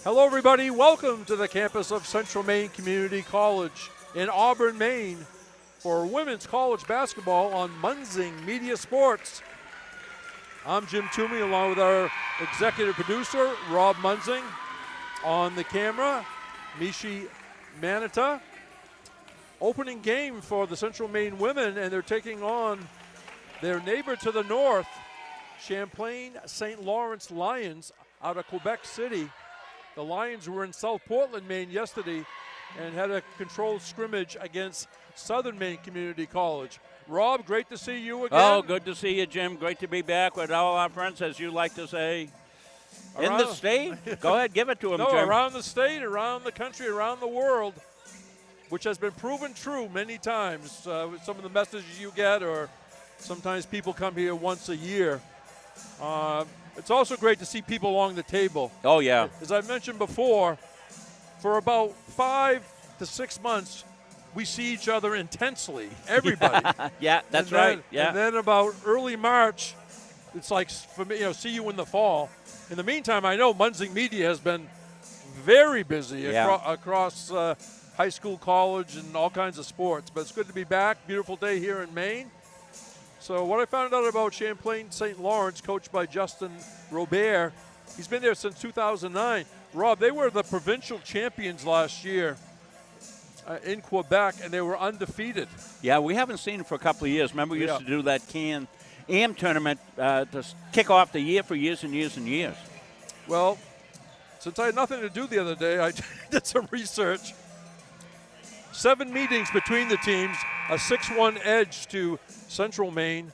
Hello, everybody. Welcome to the campus of Central Maine Community College in Auburn, Maine for women's college basketball on Munzing Media Sports. I'm Jim Toomey along with our executive producer, Rob Munzing. On the camera, Mishi Manita. Opening game for the Central Maine women, and they're taking on their neighbor to the north, Champlain St. Lawrence Lions out of Quebec City. The Lions were in South Portland, Maine yesterday and had a controlled scrimmage against Southern Maine Community College. Rob, great to see you again. Oh, good to see you, Jim. Great to be back with all our friends, as you like to say. In the state? Go ahead, give it to them, No, Jim. around the state, around the country, around the world, which has been proven true many times. Some of the messages you get, or sometimes people come here once a year. It's also great to see people along the table. Oh, yeah. As I mentioned before, for about 5 to 6 months, we see each other intensely, everybody. Yeah, that's right. Yeah. And then about early March, it's like, for me, see you in the fall. In the meantime, I know Munzing Media has been very busy across high school, college, and all kinds of sports. But it's good to be back. Beautiful day here in Maine. So what I found out about Champlain St. Lawrence, coached by Justin Robert, he's been there since 2009. Rob, they were the provincial champions last year in Quebec, and they were undefeated. Yeah, we haven't seen him for a couple of years. Remember, we used to do that AM tournament to kick off the year for years and years and years. Well, since I had nothing to do the other day, I did some research. 7 meetings between the teams, a 6-1 edge to Central Maine.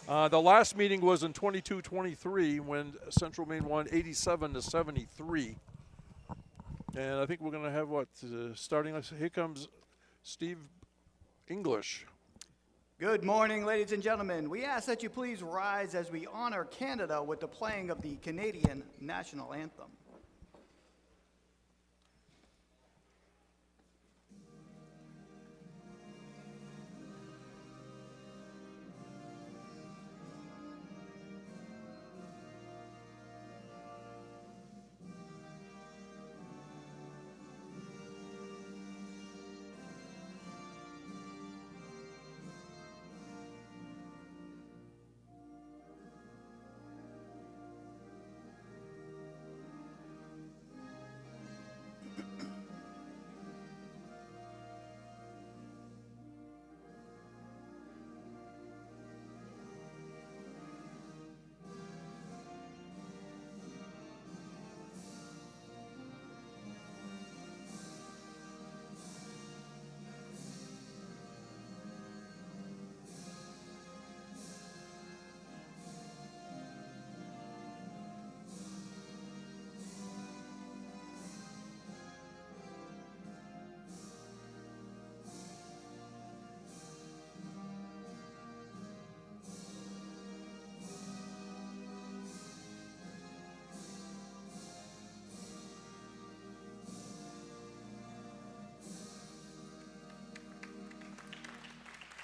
The last meeting was in 22-23 when Central Maine won 87-73. And I think we're going to have starting. Here comes Steve English. Good morning, ladies and gentlemen. We ask that you please rise as we honor Canada with the playing of the Canadian National Anthem.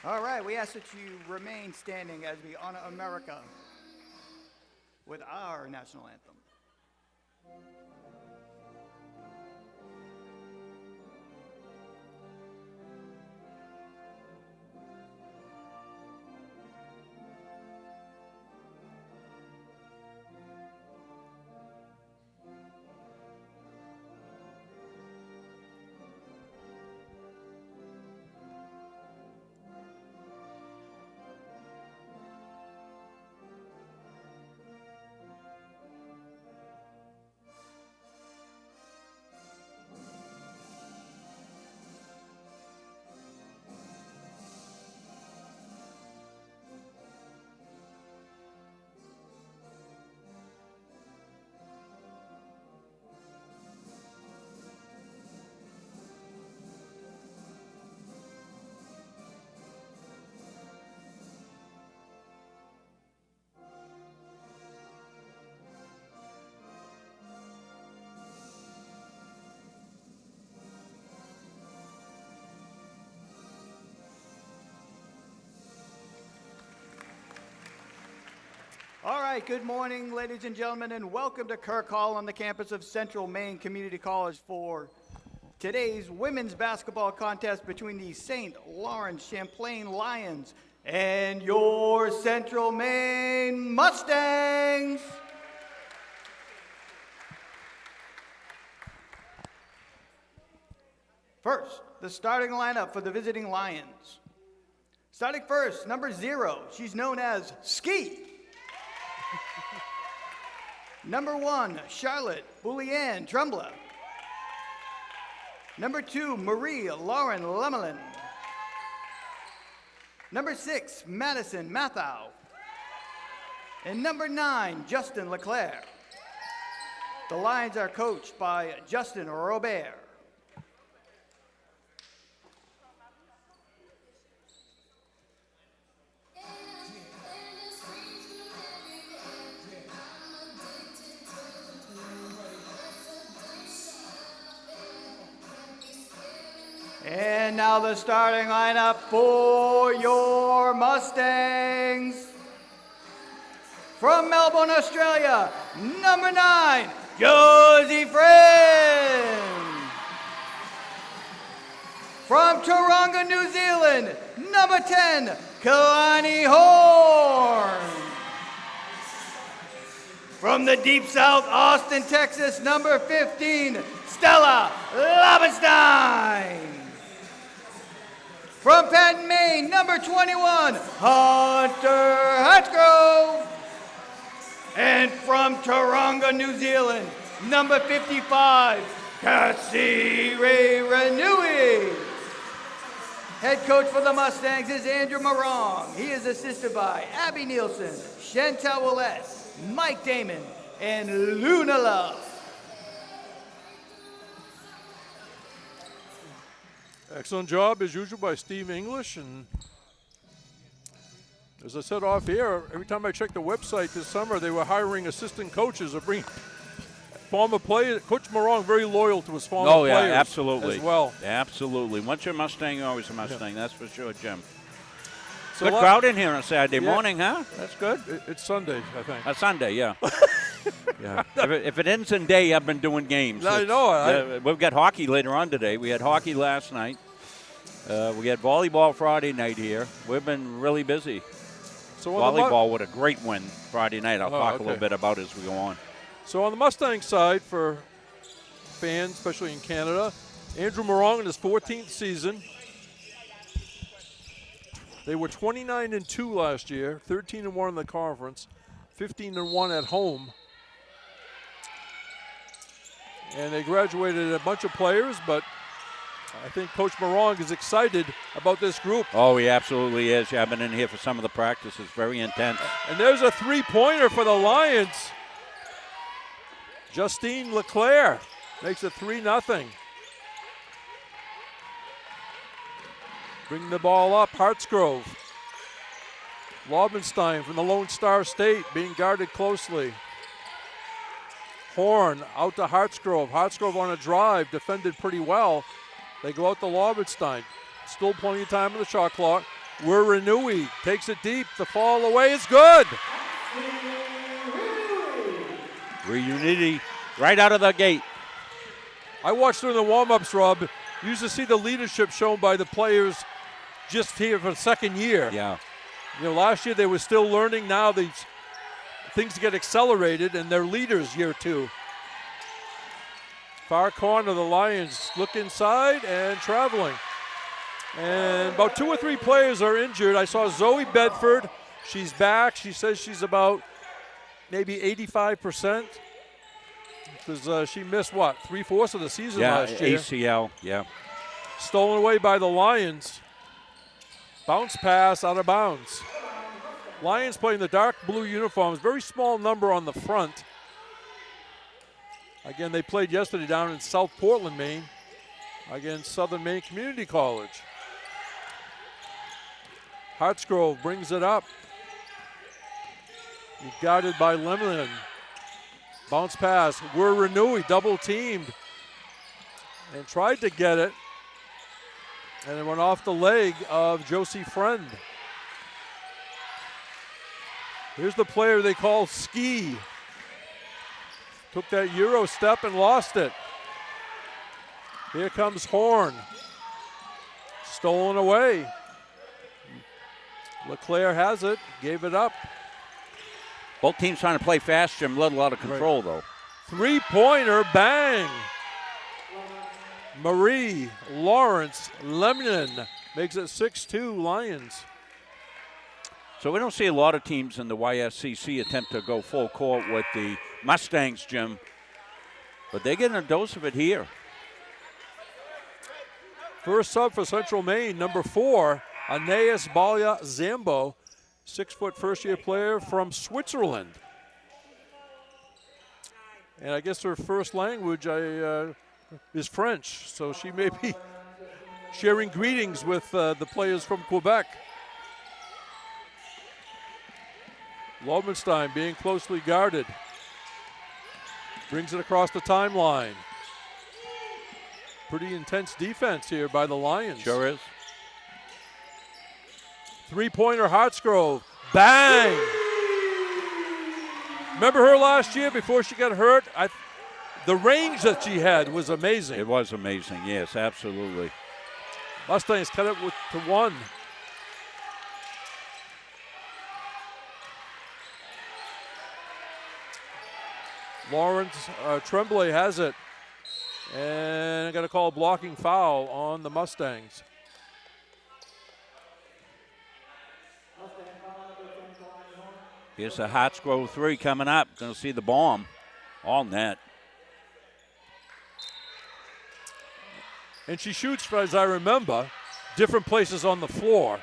All right, we ask that you remain standing as we honor America with our national anthem. All right, good morning, ladies and gentlemen, and welcome to Kirk Hall on the campus of Central Maine Community College for today's women's basketball contest between the St. Lawrence Champlain Lions and your Central Maine Mustangs. First, the starting lineup for the visiting Lions. Starting first, number 0, she's known as Ski. Number 1, Charlotte Bouliane Trembler. Number 2, Marie Lauren Lemelin. Number 6, Madison Mathau. And number 9, Justin Leclerc. The Lions are coached by Justin Robert. And now the starting lineup for your Mustangs. From Melbourne, Australia, number 9, Josie Friend. From Taronga, New Zealand, number 10, Kalani Horn. From the Deep South, Austin, Texas, number 15, Stella Labenstein. From Patton, Maine, number 21, Hunter Hatchgrove. And from Taronga, New Zealand, number 55, Cassie Ray Renui. Head coach for the Mustangs is Andrew Morong. He is assisted by Abby Nielsen, Chantel Willette, Mike Damon, and Luna Love. Excellent job, as usual, by Steve English. And as I said off air, every time I checked the website this summer, they were hiring assistant coaches or bringing former players. Coach Morong very loyal to his former players. Absolutely. As well. Absolutely. Once you're a Mustang, you're always a Mustang. That's for sure, Jim. So good crowd in here on Saturday morning, huh? That's good. It's Sunday, I think. Sunday, yeah. Yeah. If it ends in day, I've been doing games. I know. We've got hockey later on today. We had hockey last night. We had volleyball Friday night here. We've been really busy. So volleyball with a great win Friday night. I'll talk a little bit about it as we go on. So on the Mustang side, for fans, especially in Canada, Andrew Morong in his 14th season. They were 29-2 last year, 13-1 in the conference, 15-1 at home. And they graduated a bunch of players, but I think Coach Morong is excited about this group. Oh, he absolutely is. Yeah, I've been in here for some of the practices. Very intense. And there's a three-pointer for the Lions. Justine Leclerc makes it 3-0. Bring the ball up, Hartsgrove. Laubenstein from the Lone Star State being guarded closely. Horn out to Hartsgrove. Hartsgrove on a drive, defended pretty well. They go out to Laubenstein. Still plenty of time on the shot clock. Renui takes it deep. The fall away is good. Reunity right out of the gate. I watched during the warm-ups, Rob. You used to see the leadership shown by the players just here for the second year. Yeah. You know, last year they were still learning. Now these things get accelerated, and they're leaders year 2. Far corner, the Lions look inside and traveling. And about 2 or 3 players are injured. I saw Zoe Bedford. She's back. She says she's about maybe 85%. Because she missed, 3/4 of the season last year. ACL, yeah. Stolen away by the Lions. Bounce pass out of bounds. Lions playing the dark blue uniforms. Very small number on the front. Again, they played yesterday down in South Portland, Maine, against Southern Maine Community College. Hartsgrove brings it up. He's guarded by Lemlin. Bounce pass. Renui double teamed and tried to get it. And it went off the leg of Josie Friend. Here's the player they call Ski. Took that Euro step and lost it. Here comes Horn. Stolen away. LeClaire has it, gave it up. Both teams trying to play fast, Jim. Little out of control, though. Three-pointer, bang. Marie Lawrence Lemon makes it 6-2 Lions. So we don't see a lot of teams in the YSCC attempt to go full court with the Mustangs, Jim. But they're getting a dose of it here. First sub for Central Maine, number 4, Aeneas Balya Zambo, 6-foot first-year player from Switzerland. And I guess her first language is French, so she may be sharing greetings with the players from Quebec. Lobenstein being closely guarded. Brings it across the timeline. Pretty intense defense here by the Lions. Sure is. Three-pointer Hartsgrove. Bang! Remember her last year before she got hurt? The range that she had was amazing. It was amazing, yes, absolutely. Mustangs cut it to 1. Lawrence Tremblay has it. And I got to call a blocking foul on the Mustangs. Here's a Hartsgrove 3 coming up. Going to see the bomb. All net. And she shoots, as I remember, different places on the floor.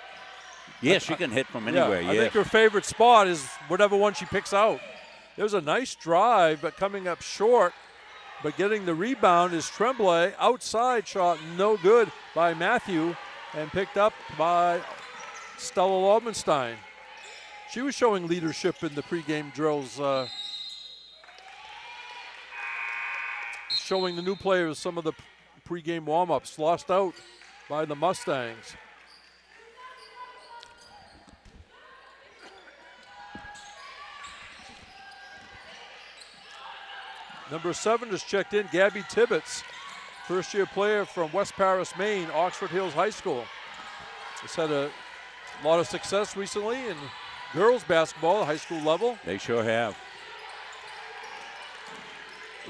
Yes, she can hit from anywhere, I think her favorite spot is whatever one she picks out. There's a nice drive, but coming up short. But getting the rebound is Tremblay. Outside shot, no good by Matthew, and picked up by Stella Lobenstein. She was showing leadership in the pregame drills, showing the new players some of the pregame warm-ups. Lost out by the Mustangs. Number 7 is checked in, Gabby Tibbetts, first-year player from West Paris, Maine, Oxford Hills High School. Has had a lot of success recently in girls basketball, high school level. They sure have.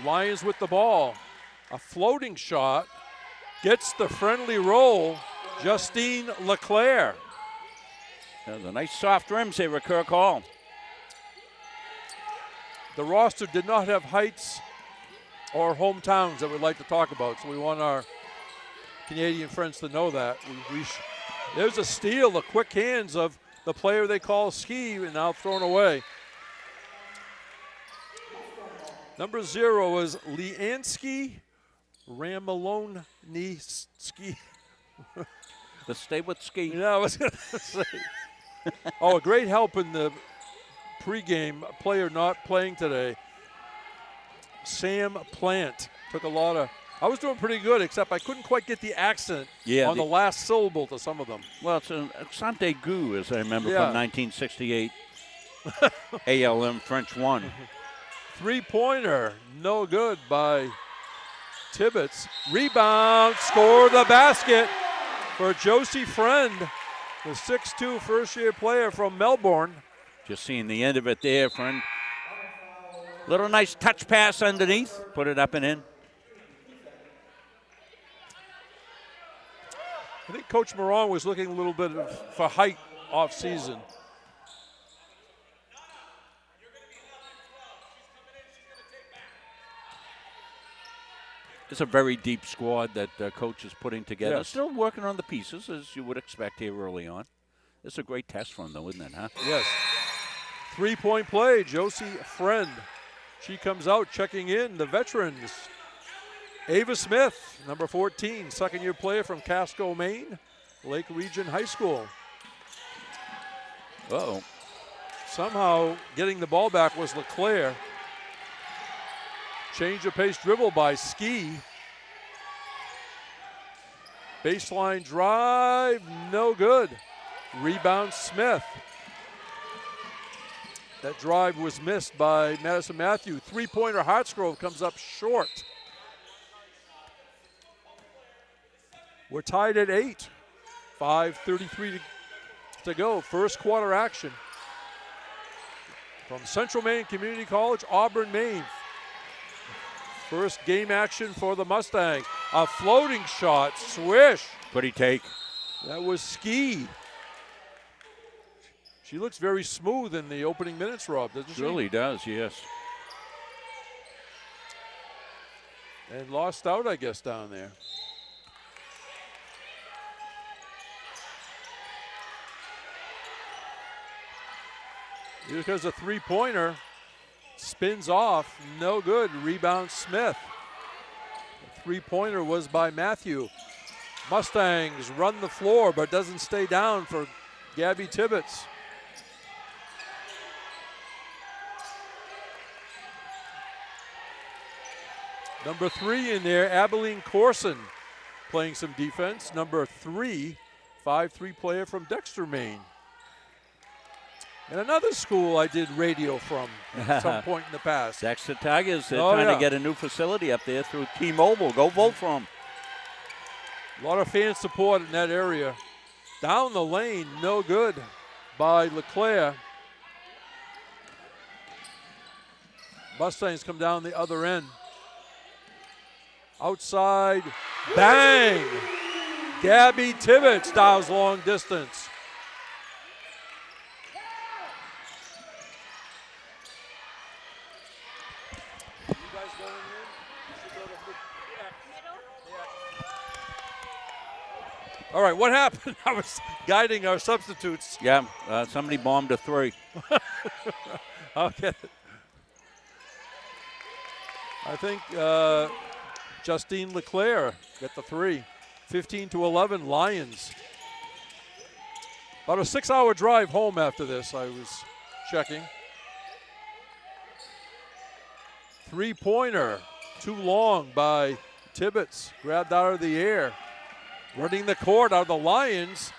Lions with the ball. A floating shot. Gets the friendly roll. Justine LeClaire. The nice soft rims here with Kirk Hall. The roster did not have heights or hometowns that we'd like to talk about, so we want our Canadian friends to know that. There's a steal, the quick hands of the player they call Ski, and now thrown away. Number 0 is Leansky Ramalonski. Let's stay with Ski. Yeah, I was going to say. Oh, a great help in the pregame, player not playing today. Sam Plant took a lot of. I was doing pretty good, except I couldn't quite get the accent on the last syllable to some of them. Well, it's an accent aigu, as I remember, from 1968. ALM French 1. Three-pointer, no good by Tibbetts. Rebound, score the basket for Josie Friend, the 6'2" first-year player from Melbourne. Just seeing the end of it there, Friend. Little nice touch pass underneath. Put it up and in. I think Coach Moran was looking a little bit for height off season. It's a very deep squad that Coach is putting together. Yes. Still working on the pieces, as you would expect here early on. It's a great test for him, though, isn't it, huh? Yes. Three-point play, Josie Friend. She comes out checking in the veterans. Ava Smith, number 14, second-year player from Casco, Maine, Lake Region High School. Uh-oh. Somehow getting the ball back was LeClaire. Change of pace dribble by Ski. Baseline drive, no good. Rebound Smith. That drive was missed by Madison Matthew. Three-pointer Hartsgrove comes up short. We're tied at 8. 5:33 to go. First quarter action. From Central Maine Community College, Auburn, Maine. First game action for the Mustangs. A floating shot, swish. Pretty take. That was Ski. She looks very smooth in the opening minutes, Rob, doesn't she? Really does, yes. And lost out, I guess, down there. Because a three-pointer spins off, no good. Rebound Smith. The three-pointer was by Matthew. Mustangs run the floor, but doesn't stay down for Gabby Tibbetts. Number 3 in there, Abilene Corson, playing some defense. Number 3, 5'3" player from Dexter, Maine. And another school I did radio from at some point in the past. Dexter Tigers, they're trying to get a new facility up there through T-Mobile. Go vote for them. A lot of fan support in that area. Down the lane, no good by LeClaire. Mustangs come down the other end. Outside, bang! Gabby Tibbetts dials long distance. You guys going in? All right, what happened? I was guiding our substitutes. Yeah, somebody bombed a 3. Okay. I think Justine LeClaire got the 3. 15-11 Lions. About a 6-hour drive home after this, I was checking. Three-pointer, too long by Tibbetts. Grabbed out of the air. Running the court out of the Lions.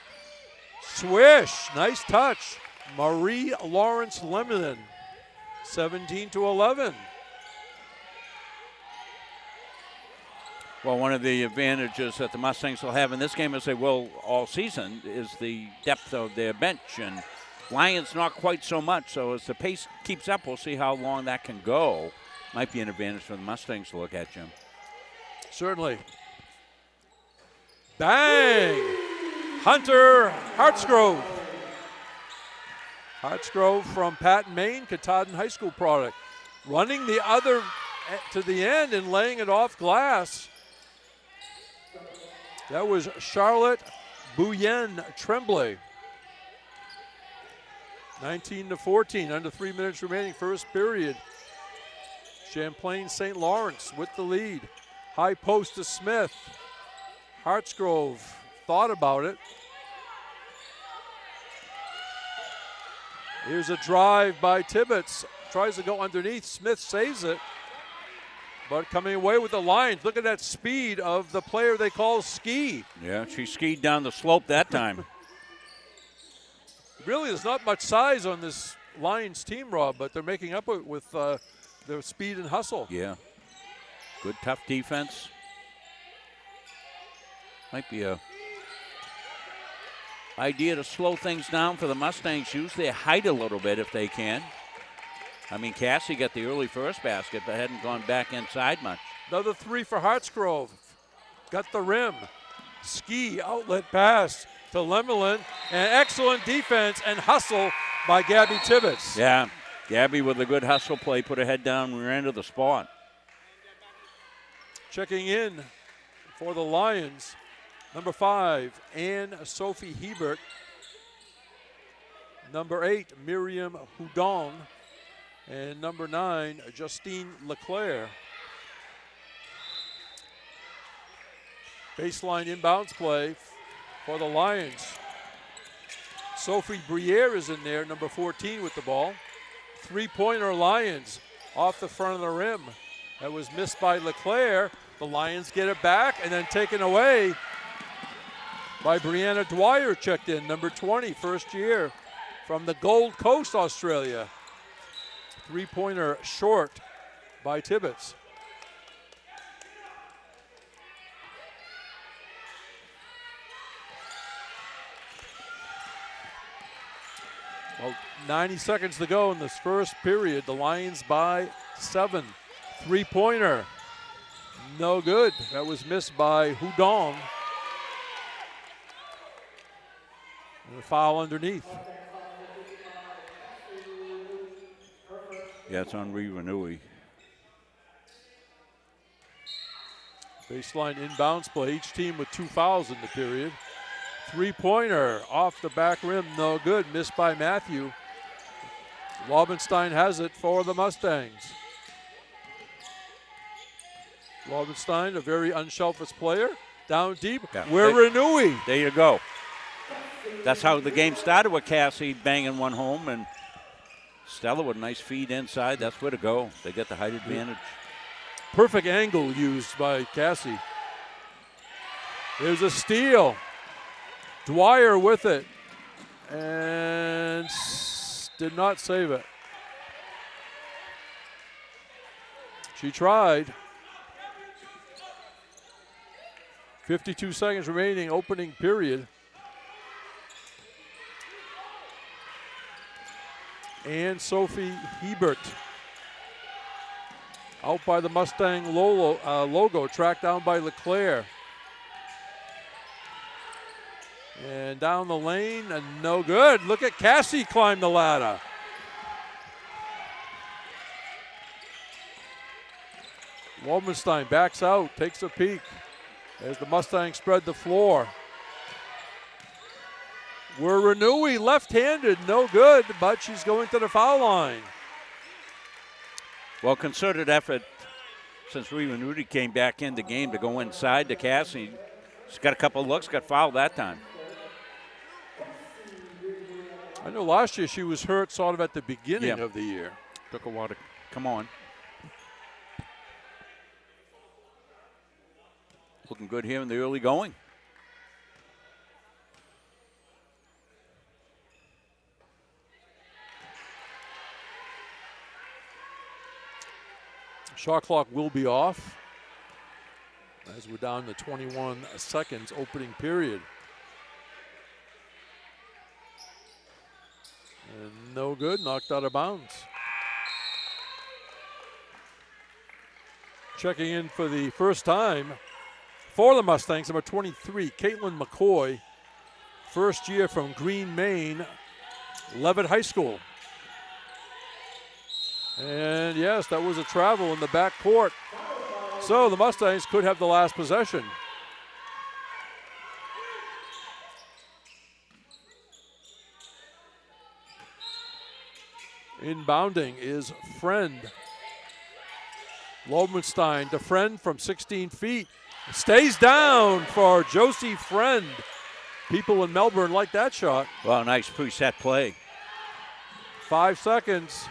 Swish, nice touch. Marie Lawrence Lemon. 17-11. Well, one of the advantages that the Mustangs will have in this game, as they will all season, is the depth of their bench. And Lions not quite so much. So as the pace keeps up, we'll see how long that can go. Might be an advantage for the Mustangs to look at, Jim. Certainly. Bang! Hunter Hartsgrove. Hartsgrove from Patton, Maine, Katahdin High School product. Running the other to the end and laying it off glass. That was Charlotte Bouyen Tremblay. 19-14, under 3 minutes remaining, first period. Champlain St. Lawrence with the lead. High post to Smith. Hartsgrove thought about it. Here's a drive by Tibbetts. Tries to go underneath. Smith saves it. But coming away with the Lions. Look at that speed of the player they call Ski. Yeah, she skied down the slope that time. Really, there's not much size on this Lions team, Rob, but they're making up with their speed and hustle. Yeah. Good, tough defense. Might be a idea to slow things down for the Mustangs. Use their height a little bit if they can. I mean, Cassie got the early first basket, but hadn't gone back inside much. Another 3 for Hartsgrove. Got the rim. Ski outlet pass to Lemelin. And excellent defense and hustle by Gabby Tibbetts. Yeah, Gabby with a good hustle play, put her head down and ran to the spot. Checking in for the Lions. Number 5, Ann Sophie Hebert. Number 8, Miriam Houdon. And number 9, Justine LeClaire. Baseline inbounds play for the Lions. Sophie Briere is in there, number 14 with the ball. Three-pointer Lions off the front of the rim. That was missed by LeClaire. The Lions get it back and then taken away by Brianna Dwyer, checked in, number 20, first year from the Gold Coast, Australia. Three-pointer short by Tibbetts. Well, 90 seconds to go in this first period. The Lions by 7. Three-pointer. No good. That was missed by Hudong. And a foul underneath. Yeah, it's on Renui. Baseline inbounds play. Each team with 2 fouls in the period. Three-pointer off the back rim, no good. Missed by Matthew. Laubenstein has it for the Mustangs. Laubenstein, a very unselfish player. Down deep, Yeah. Renui. There you go. That's how the game started with Cassie banging one home, and Stella with a nice feed inside. That's where to go. They get the height advantage. Perfect angle used by Cassie. There's a steal. Dwyer with it, and did not save it. She tried. 52 seconds remaining, opening period. And Sophie Hebert out by the Mustang logo, tracked down by LeClaire. And down the lane, and no good. Look at Cassie climb the ladder. Laubenstein backs out, takes a peek as the Mustangs spread the floor. Renui left-handed, no good, but she's going to the foul line. Well, concerted effort since Renui came back in the game to go inside to Cassie. She's got a couple of looks, got fouled that time. I know last year she was hurt sort of at the beginning of the year. Took a while to come on. Looking good here in the early going. Shot clock will be off as we're down to 21 seconds opening period. And no good, knocked out of bounds. Checking in for the first time for the Mustangs, number 23, Caitlin McCoy. First year from Green, Maine, Levitt High School. And yes, that was a travel in the back court. So the Mustangs could have the last possession. Inbounding is Friend. Laubenstein to Friend from 16 feet. Stays down for Josie Friend. People in Melbourne like that shot. Well, nice preset play. 5 seconds.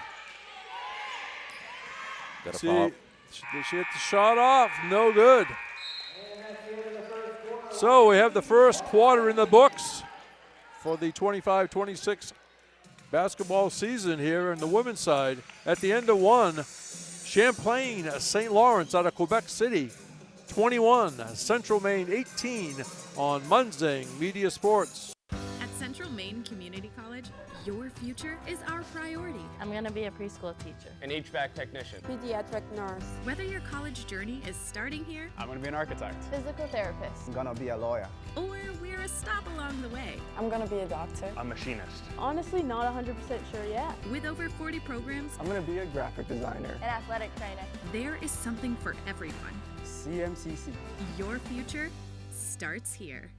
Got a See, foul. she hit the shot off. No good. So we have the first quarter in the books for the 25-26 basketball season here on the women's side. At the end of one, Champlain St. Lawrence out of Quebec City, 21, Central Maine 18 on Munzing Media Sports. At Central Maine Community College, your future is our priority. I'm going to be a preschool teacher. An HVAC technician. Pediatric nurse. Whether your college journey is starting here, I'm going to be an architect. Physical therapist. I'm gonna be a lawyer. or we're a stop along the way. I'm gonna be a doctor. A machinist. Honestly, not 100% sure yet. With over 40 programs, I'm gonna be a graphic designer. An athletic trainer. there is something for everyone. CMCC. Your future starts here.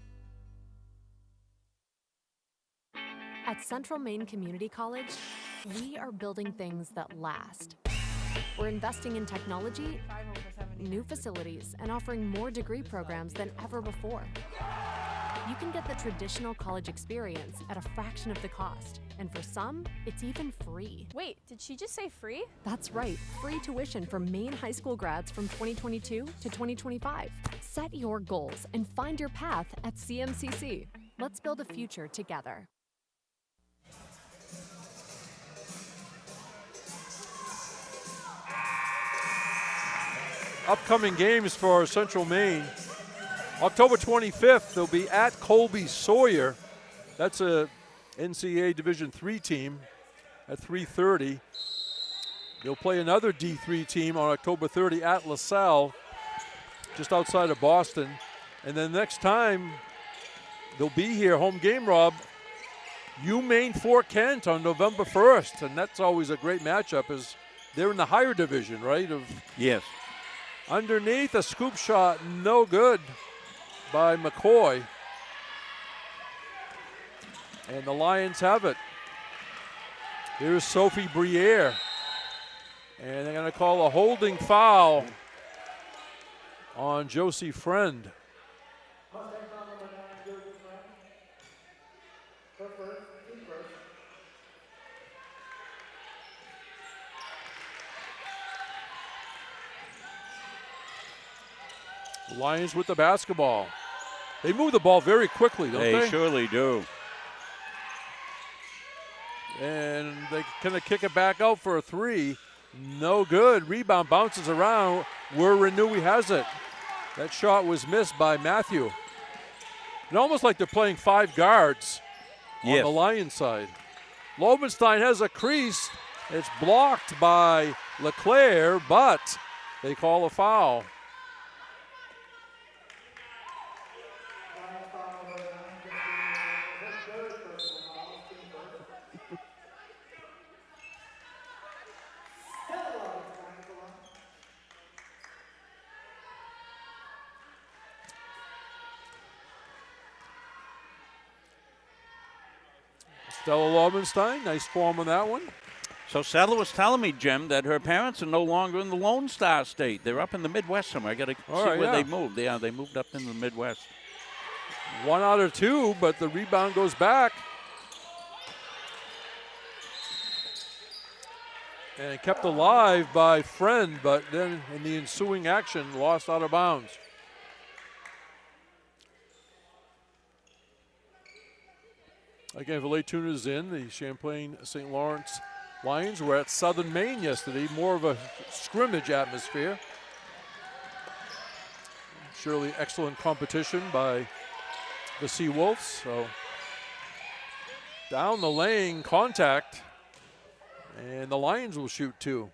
At Central Maine Community College, we are building things that last. We're investing in technology, new facilities, and offering more degree programs than ever before. You can get the traditional college experience at a fraction of the cost, and for some, it's even free. Wait, did she just say free? That's right, free tuition for Maine high school grads from 2022 to 2025. Set your goals and find your path at CMCC. Let's build a future together. upcoming games for Central Maine. October 25th, they'll be at Colby Sawyer. That's a NCAA Division III team at 3:30. They'll play another D3 team on October 30 at LaSalle, just outside of Boston. And then next time they'll be here, home game, Rob, UMaine Fort Kent on November 1st. And that's always a great matchup, as they're in the higher division, right? Yes. Underneath, a scoop shot, no good by McCoy. And the Lions have it. Here's Sophie Briere. And they're going to call a holding foul on Josie Friend. Lions with the basketball. They move the ball very quickly, don't they? They surely do. And they kind of kick it back out for a three. No good. Rebound bounces around where Renui has it. That shot was missed by Matthew. And almost like they're playing five guards on the Lions side. Lobenstein has a crease. It's blocked by LeClaire, but they call a foul. Stella Lobenstein, nice form on that one. So Stella was telling me, Jim, that her parents are no longer in the Lone Star State. They're up in the Midwest somewhere. I got to see where they moved. Yeah, they moved up in the Midwest. 1 out of 2, but the rebound goes back. And kept alive by Friend, but then in the ensuing action, lost out of bounds. Again, if the late tuners in, the Champlain St. Lawrence Lions were at Southern Maine yesterday, more of a scrimmage atmosphere. Surely excellent competition by the Seawolves. So down the lane, contact, and the Lions will shoot two.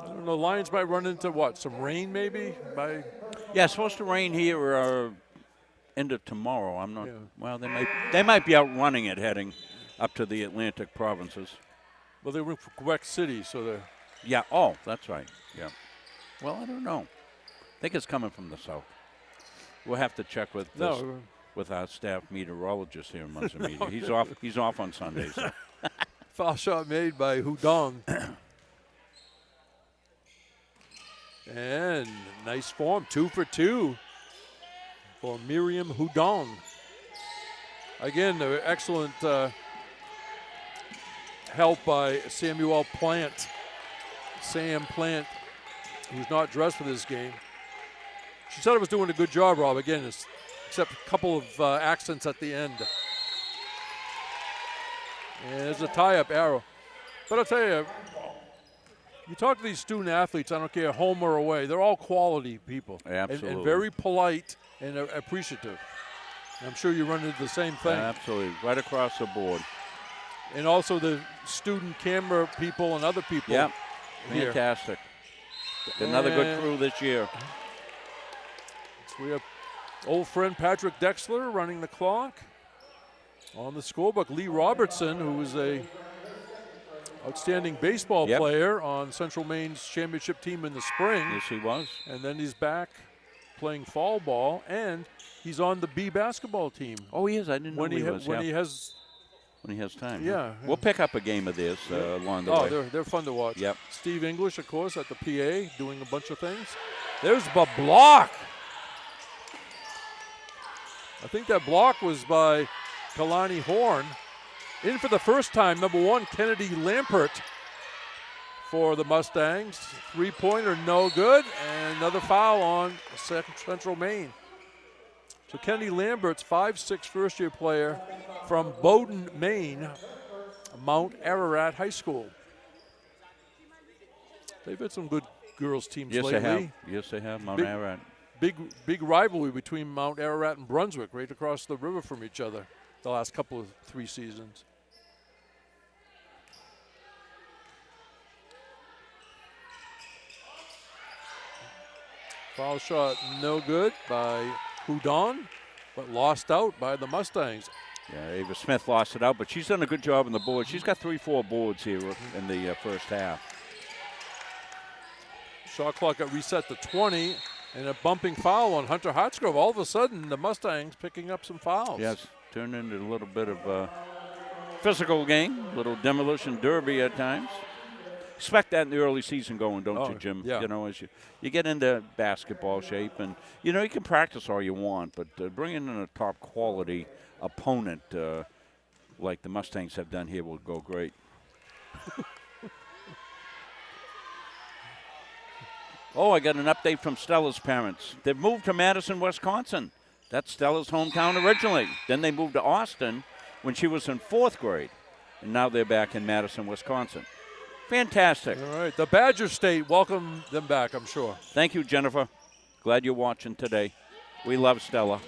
I don't know, the Lions might run into what, some rain maybe? Yeah, it's supposed to rain here end of tomorrow. I'm not. Yeah. Well, they might be out running it heading up to the Atlantic provinces. Well, they were from Quebec City, so they're. Yeah. Oh, that's right. Yeah. Well, I don't know. I think it's coming from the south. We'll have to check with with our staff meteorologist here in Munson Media. He's off on Sundays. So. Foul shot made by Hudong. And nice form, 2 for 2. For Miriam Hudong. Again, excellent help by Samuel Plant. Sam Plant, who's not dressed for this game. She said I was doing a good job, Rob. Again, except a couple of accents at the end. And there's a tie-up arrow. But I'll tell you, you talk to these student athletes, I don't care, home or away, they're all quality people. Absolutely. And very polite and appreciative. I'm sure you run into the same thing. Absolutely, right across the board. And also the student camera people and other people. Yep, fantastic. Another good crew this year. So we have old friend Patrick Dexler running the clock. On the scorebook, Lee Robertson, who was a outstanding baseball player on Central Maine's championship team in the spring. Yes, he was. And then he's back playing fall ball, and he's on the B basketball team. Oh, he is. I didn't know he was. When he has time. Yeah. We'll pick up a game of this along the way. Oh, they're fun to watch. Yep. Steve English, of course, at the PA, doing a bunch of things. There's the block. I think that block was by Kalani Horn. In for the first time, number 1, Kennedy Lampert for the Mustangs. Three-pointer, no good, and another foul on Central Maine. So Kennedy Lambert's 5'6" first-year player from Bowdoin, Maine, Mount Ararat High School. They've had some good girls teams Yes, lately. they have. Yes, they have. Mount Ararat. Big rivalry between Mount Ararat and Brunswick, right across the river from each other the last couple of 3 seasons. Foul shot no good by Houdon, but lost out by the Mustangs. Yeah, Ava Smith lost it out, but she's done a good job on the board. She's got 3-4 boards here in the first half. Shot clock got reset to 20, and a bumping foul on Hunter Hartsgrove. All of a sudden, the Mustangs picking up some fouls. Yes, turned into a little bit of a physical game, a little demolition derby at times. Expect that in the early season going, don't you, Jim? Yeah. You know, as you get into basketball shape, and you know you can practice all you want, but bringing in a top quality opponent like the Mustangs have done here will go great. Oh, I got an update from Stella's parents. They've moved to Madison, Wisconsin. That's Stella's hometown originally. Then they moved to Austin when she was in 4th grade, and now they're back in Madison, Wisconsin. Fantastic. All right, the Badger State welcome them back, I'm sure. Thank you, Jennifer. Glad you're watching today. We love Stella.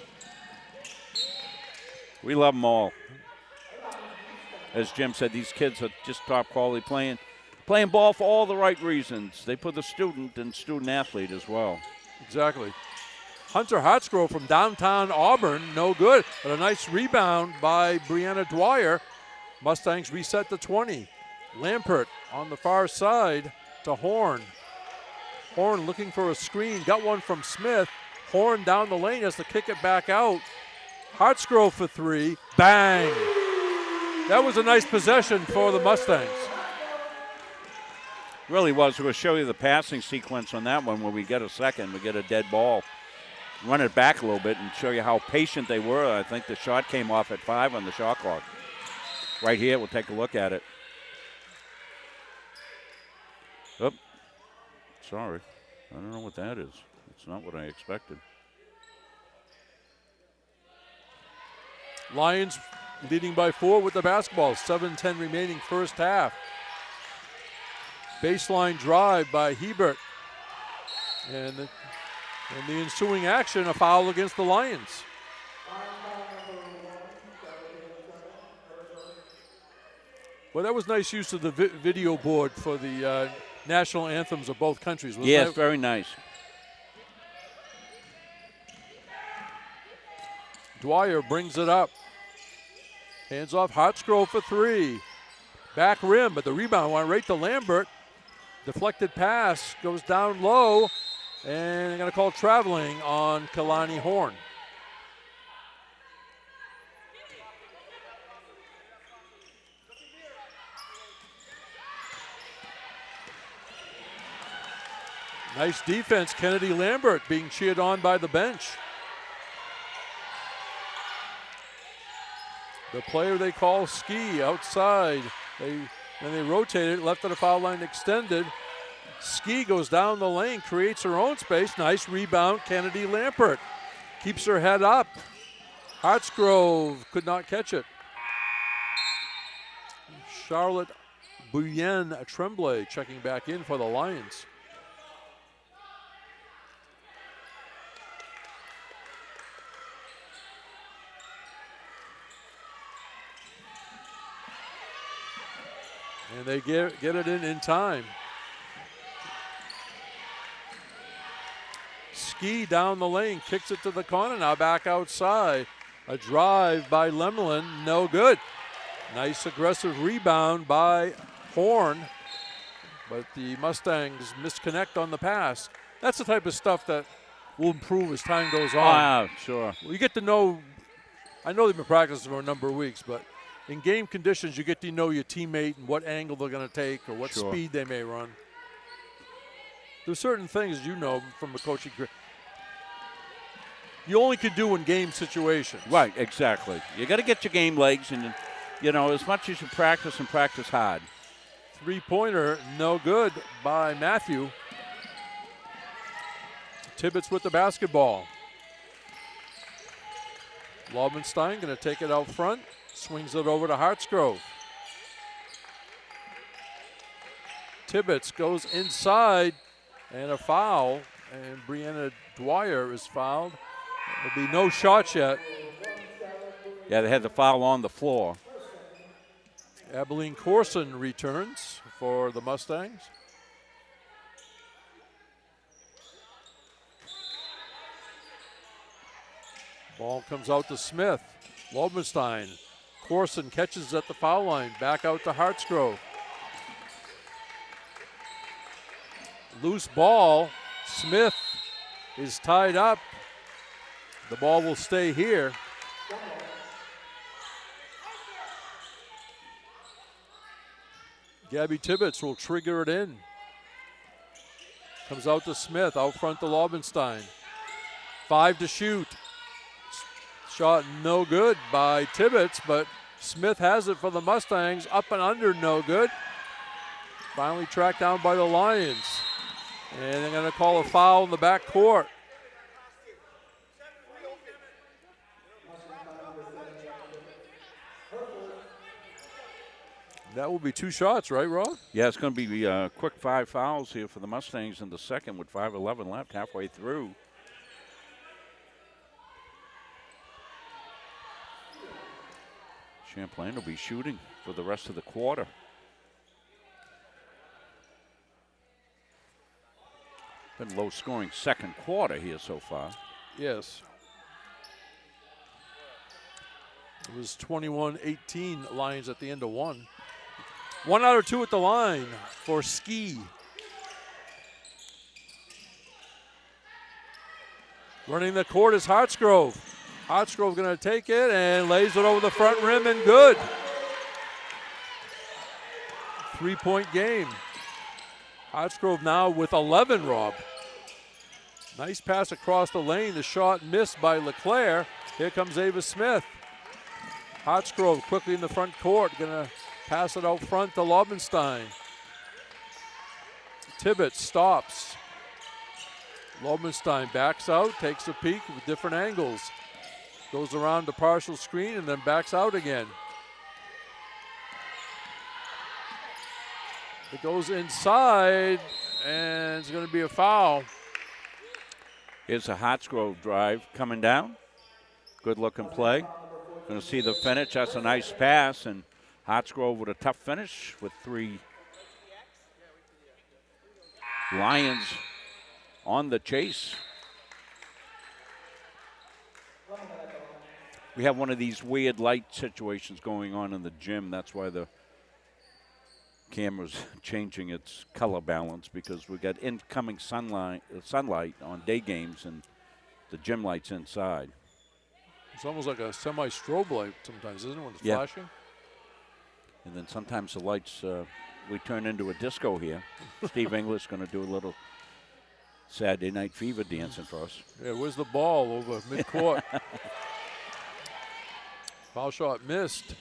We love them all. As Jim said, these kids are just top quality playing ball for all the right reasons. They put the student and student athlete as well. Exactly. Hunter Hartsgrove from downtown Auburn, no good, but a nice rebound by Brianna Dwyer. Mustangs reset to 20. Lampert on the far side to Horn. Horn looking for a screen, got one from Smith. Horn down the lane has to kick it back out. Hartsgrove for 3, bang! That was a nice possession for the Mustangs. Really was. We'll show you the passing sequence on that one when we get a second. We get a dead ball. Run it back a little bit and show you how patient they were. I think the shot came off at 5 on the shot clock. Right here, we'll take a look at it. Oh, sorry. I don't know what that is. It's not what I expected. Lions leading by 4 with the basketball. 7:10 remaining first half. Baseline drive by Hebert. And the ensuing action, a foul against the Lions. Well, that was nice use of the video board for the national anthems of both countries. Wasn't Yes, that? very nice. Dwyer brings it up. Hands off Hartsgrove for 3. Back rim, but the rebound went right to Lambert. Deflected pass goes down low, and they're going to call traveling on Kalani Horn. Nice defense, Kennedy Lambert being cheered on by the bench. The player they call Ski outside. Then they rotated, left at the foul line extended. Ski goes down the lane, creates her own space. Nice rebound, Kennedy Lampert. Keeps her head up. Hartsgrove could not catch it. Charlotte Bouyen Tremblay checking back in for the Lions. And they get it in time. Ski down the lane, kicks it to the corner, now back outside. A drive by Lemelin, no good. Nice aggressive rebound by Horn, but the Mustangs misconnect on the pass. That's the type of stuff that will improve as time goes on. Ah, sure. You get to know, I know they've been practicing for a number of weeks, but in game conditions, you get to know your teammate and what angle they're going to take or what speed they may run. There's certain things you know from the coaching career you only can do in game situations. Right, exactly. You got to get your game legs, and you know, as much as you practice and practice hard. Three-pointer, no good by Matthew. Tibbetts with the basketball. Laubenstein going to take it out front. Swings it over to Hartsgrove. Tibbetts goes inside, and a foul, and Brianna Dwyer is fouled. There'll be no shots yet. Yeah, they had the foul on the floor. Abilene Corson returns for the Mustangs. Ball comes out to Smith. Lobenstein. Corson catches at the foul line. Back out to Hartsgrove. Loose ball. Smith is tied up. The ball will stay here. Gabby Tibbetts will trigger it in. Comes out to Smith, out front to Lobenstein. 5 to shoot. Shot no good by Tibbetts, but Smith has it for the Mustangs. Up and under, no good. Finally tracked down by the Lions. And they're going to call a foul in the back court. That will be 2 shots, right, Rob? Yeah, it's going to be quick 5 fouls here for the Mustangs in the second with 5:11 left, halfway through. Champlain will be shooting for the rest of the quarter. Been low-scoring second quarter here so far. Yes. It was 21-18 Lions at the end of 1. 1 out of 2 at the line for Ski. Running the court is Hartsgrove. Hartsgrove going to take it and lays it over the front rim and good. 3-point game. Hartsgrove now with 11, Rob. Nice pass across the lane. The shot missed by LeClaire. Here comes Ava Smith. Hartsgrove quickly in the front court. Going to pass it out front to Lobenstein. Tibbetts stops. Lobenstein backs out, takes a peek with different angles. Goes around the partial screen and then backs out again. It goes inside, and it's going to be a foul. Here's a Hartsgrove drive coming down. Good looking play. Going to see the finish. That's a nice pass, and Hartsgrove with a tough finish with 3 Lions on the chase. We have one of these weird light situations going on in the gym. That's why the camera's changing its color balance, because we got incoming sunlight on day games and the gym lights inside. It's almost like a semi-strobe light sometimes, isn't it, when it's flashing? And then sometimes the lights, we turn into a disco here. Steve English going to do a little Saturday Night Fever dancing for us. Yeah, where's the ball over midcourt? Foul shot missed.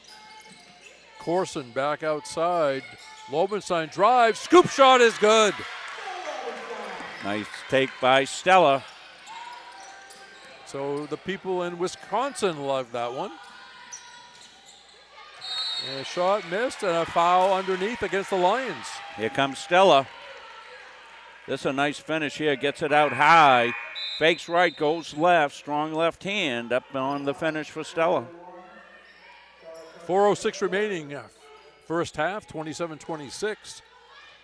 Corson back outside. Lobenstein drives. Scoop shot is good. Nice take by Stella. So the people in Wisconsin love that one. And a shot missed and a foul underneath against the Lions. Here comes Stella. This is a nice finish here. Gets it out high. Fakes right, goes left. Strong left hand up on the finish for Stella. 4:06 remaining. First half, 27-26.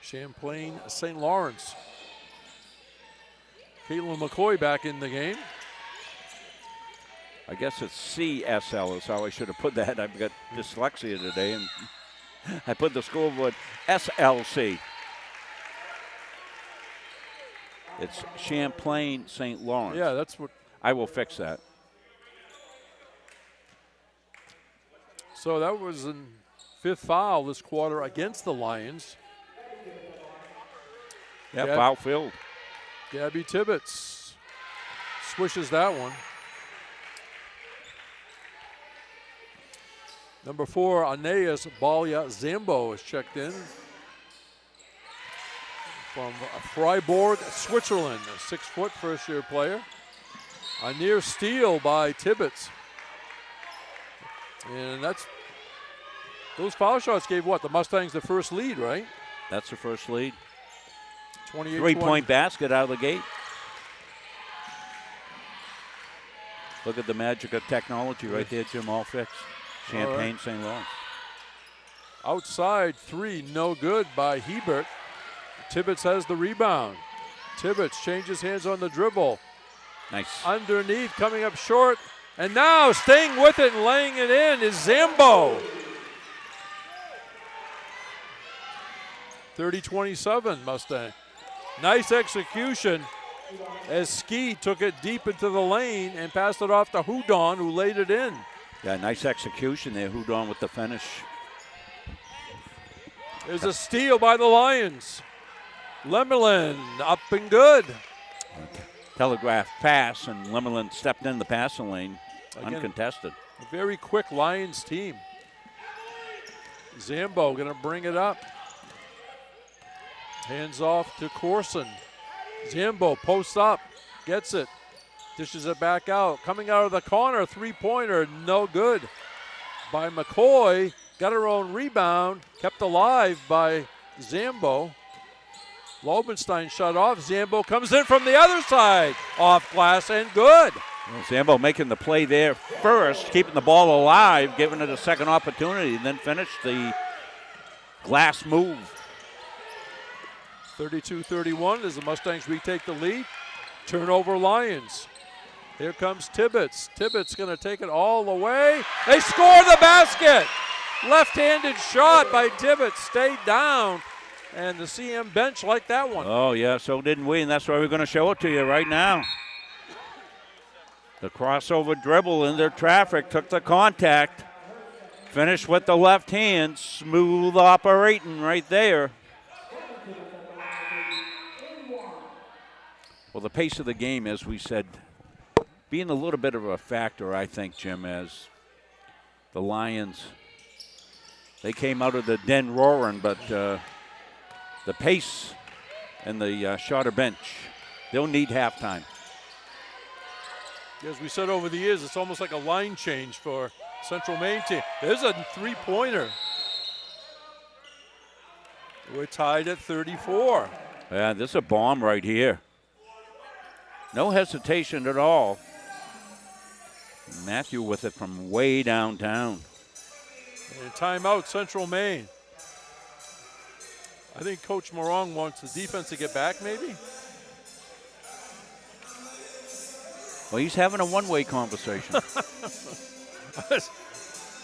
Champlain, St. Lawrence. Caitlin McCoy back in the game. I guess it's CSL is how I should have put that. I've got dyslexia today, and I put the scoreboard SLC. It's Champlain, St. Lawrence. Yeah, that's what. I will fix that. So that was a 5th foul this quarter against the Lions. Yeah, foul filled. Gabby Tibbetts swishes that one. Number 4, Aeneas Balya Zambo is checked in from Freiburg, Switzerland, a 6-foot first-year player. A near steal by Tibbetts. And those foul shots gave what? The Mustangs the first lead, right? That's the first lead. 28-20. Three-point basket out of the gate. Look at the magic of technology right there, Jim. All fixed. Champaign, St. Lawrence. Outside three, no good by Hebert. Tibbetts has the rebound. Tibbetts changes hands on the dribble. Nice. Underneath, coming up short. And now staying with it and laying it in is Zambo. 30-27 Mustang. Nice execution as Ski took it deep into the lane and passed it off to Houdon, who laid it in. Yeah, nice execution there. Houdon with the finish. There's a steal by the Lions. Lemelin up and good. Telegraph pass, and Lemelin stepped in the passing lane, Again, uncontested. A very quick Lions team. Zambo going to bring it up. Hands off to Corson. Zambo posts up, gets it, dishes it back out. Coming out of the corner, three-pointer, no good by McCoy. Got her own rebound, kept alive by Zambo. Lobenstein shut off. Zambo comes in from the other side, off glass and good. Well, Zambo making the play there first, keeping the ball alive, giving it a second opportunity, and then finished the glass move. 32-31 as the Mustangs retake the lead. Turnover Lions. Here comes Tibbetts. Tibbetts going to take it all the way. They score the basket. Left-handed shot by Tibbetts, stayed down, and the CM bench liked that one. Oh, yeah, so didn't we, and that's why we're going to show it to you right now. The crossover dribble in their traffic, took the contact, finished with the left hand, smooth operating right there. Well, the pace of the game, as we said, being a little bit of a factor, I think, Jim, as the Lions, they came out of the den roaring, but the pace and the shorter bench, they'll need halftime. As we said over the years, it's almost like a line change for Central Maine team. There's a three-pointer. We're tied at 34. Yeah, this is a bomb right here. No hesitation at all. Matthew with it from way downtown. And timeout, Central Maine. I think Coach Morong wants the defense to get back, maybe? Well, he's having a one-way conversation.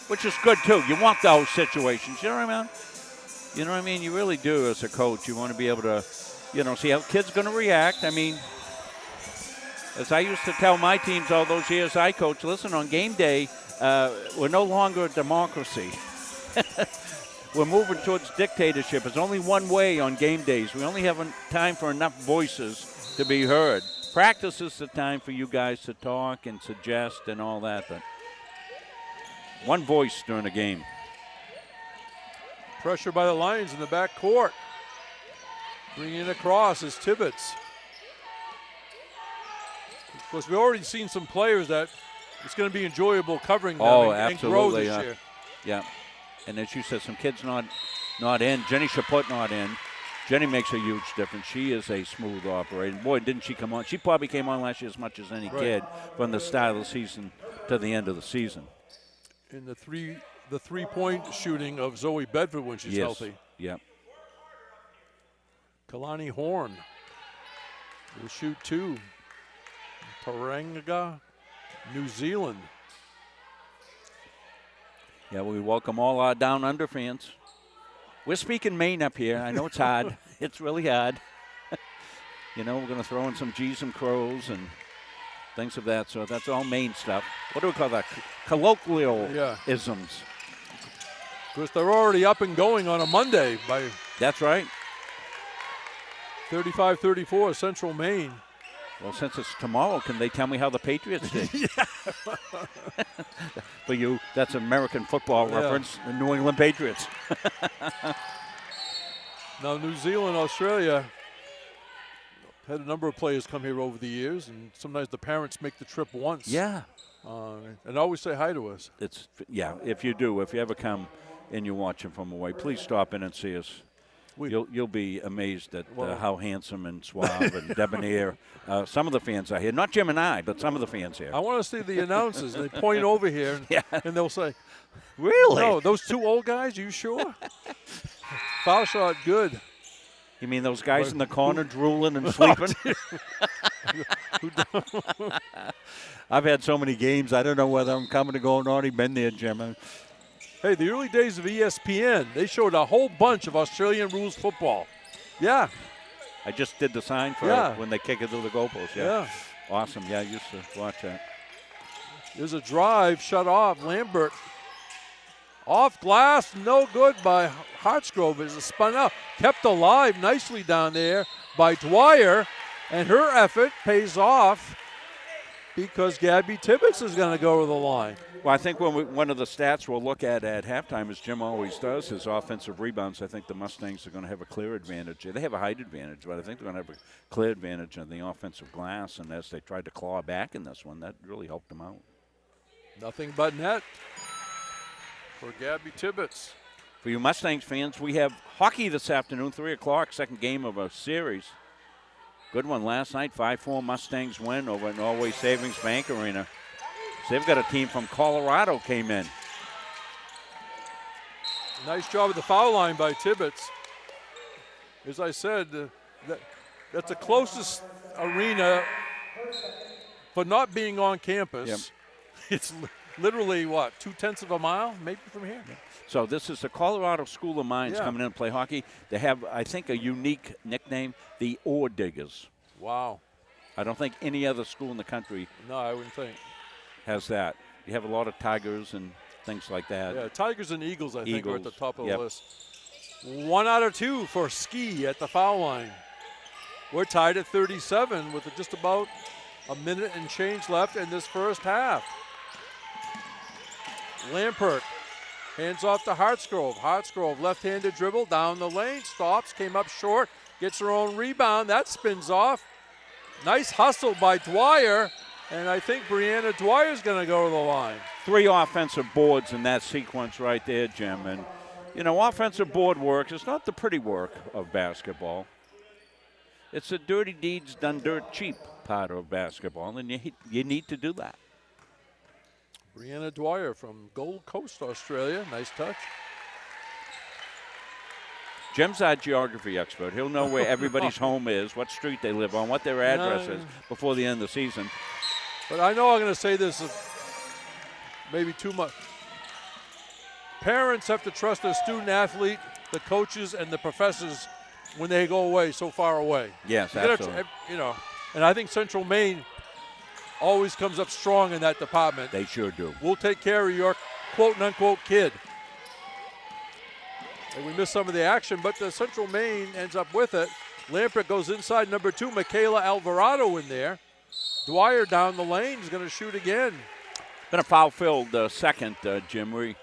Which is good, too. You want those situations. You know what I mean? You know what I mean? You really do as a coach. You want to be able to, you know, see how kids going to react. I mean, as I used to tell my teams all those years I coached, listen, on game day, we're no longer a democracy. We're moving towards dictatorship. It's only one way on game days. We only have time for enough voices to be heard. Practice is the time for you guys to talk and suggest and all that, but one voice during the game. Pressure by the Lions in the back court. Bringing it across is Tibbetts. Of course, we've already seen some players that it's going to be enjoyable covering them and grow this year. Yeah, and as you said, some kids not in. Jenny Chaput not in. Jenny makes a huge difference. She is a smooth operator. Boy, didn't she come on. She probably came on last year as much as any kid from the start of the season to the end of the season. In the three-point shooting of Zoe Bedford when she's healthy. Yep. Kalani Horn will shoot two. Tauranga, New Zealand. Yeah, we welcome all our Down Under fans. We're speaking Maine up here. I know it's hard. It's really hard. You know, we're going to throw in some G's and crows and things of that sort. That's all Maine stuff. What do we call that? Colloquial-isms. Of course, they're already up and going on a Monday by That's right. 35-34, Central Maine. Well, since it's tomorrow, can they tell me how the Patriots did? For you, that's American football reference, the New England Patriots. Now, New Zealand, Australia had a number of players come here over the years, and sometimes the parents make the trip once. Yeah. And always say hi to us. If you do, if you ever come and you're watching from away, please stop in and see us. You'll be amazed at Well- how handsome and suave and debonair some of the fans are here. Not Jim and I, but some of the fans here. I want to see the announcers. They point over here, and they'll say, Really? "No, those two old guys. You sure?" Foul shot, good. You mean those guys in the corner drooling and sleeping? I've had so many games, I don't know whether I'm coming or going. Already been there, Jim. Hey, the early days of ESPN, they showed a whole bunch of Australian rules football. Yeah, I just did the sign for when they kick it to the goalpost. yeah. Awesome. Yeah, I used to watch that. There's a drive shut off. Lambert off glass, no good by Hartsgrove. It's spun out, kept alive nicely down there by Dwyer, and her effort pays off because Gabby Tibbetts is going to go to the line. Well, I think one of the stats we'll look at halftime, as Jim always does, is offensive rebounds. I think the Mustangs are going to have a clear advantage. They have a height advantage, but I think they're going to have a clear advantage on the offensive glass. And as they tried to claw back in this one, that really helped them out. Nothing but net for Gabby Tibbetts. For you Mustangs fans, we have hockey this afternoon, 3 o'clock, second game of a series. Good one last night, 5-4 Mustangs win over at Norway Savings Bank Arena. So they've got a team from Colorado came in. Nice job at the foul line by Tibbetts. As I said, that's the closest arena for not being on campus. Yep. It's literally, what, 2/10 of a mile maybe from here? So this is the Colorado School of Mines Yeah. coming in to play hockey. They have, I think, a unique nickname, the Ore Diggers. Wow. I don't think any other school in the country No, I wouldn't think. has that. You have a lot of Tigers and things like that. Yeah, Tigers and Eagles, I think, are at the Eagles, top of yep. the list. 1 out of 2 for Ski at the foul line. We're tied at 37 with just about a minute and change left in this first half. Lampert hands off to Hartsgrove. Hartsgrove, left-handed dribble down the lane, stops, came up short, gets her own rebound. That spins off. Nice hustle by Dwyer, and I think Brianna Dwyer's going to go to the line. 3 offensive boards in that sequence right there, Jim. And, you know, offensive board work is not the pretty work of basketball. It's the dirty deeds done dirt cheap part of basketball, and you need to do that. Brianna Dwyer from Gold Coast, Australia. Nice touch. Jim's our geography expert. He'll know where everybody's home is, what street they live on, what their address is before the end of the season. But I know I'm going to say this maybe too much. Parents have to trust their student athlete, the coaches, and the professors when they go away so far away. Yes, You gotta absolutely. you know, and I think Central Maine always comes up strong in that department. They sure do. We'll take care of your quote-unquote kid. And we missed some of the action, but the Central Maine ends up with it. Lampert goes inside number 2, Michaela Alvarado in there. Dwyer down the lane is going to shoot again. Been a foul-filled second, Jim. We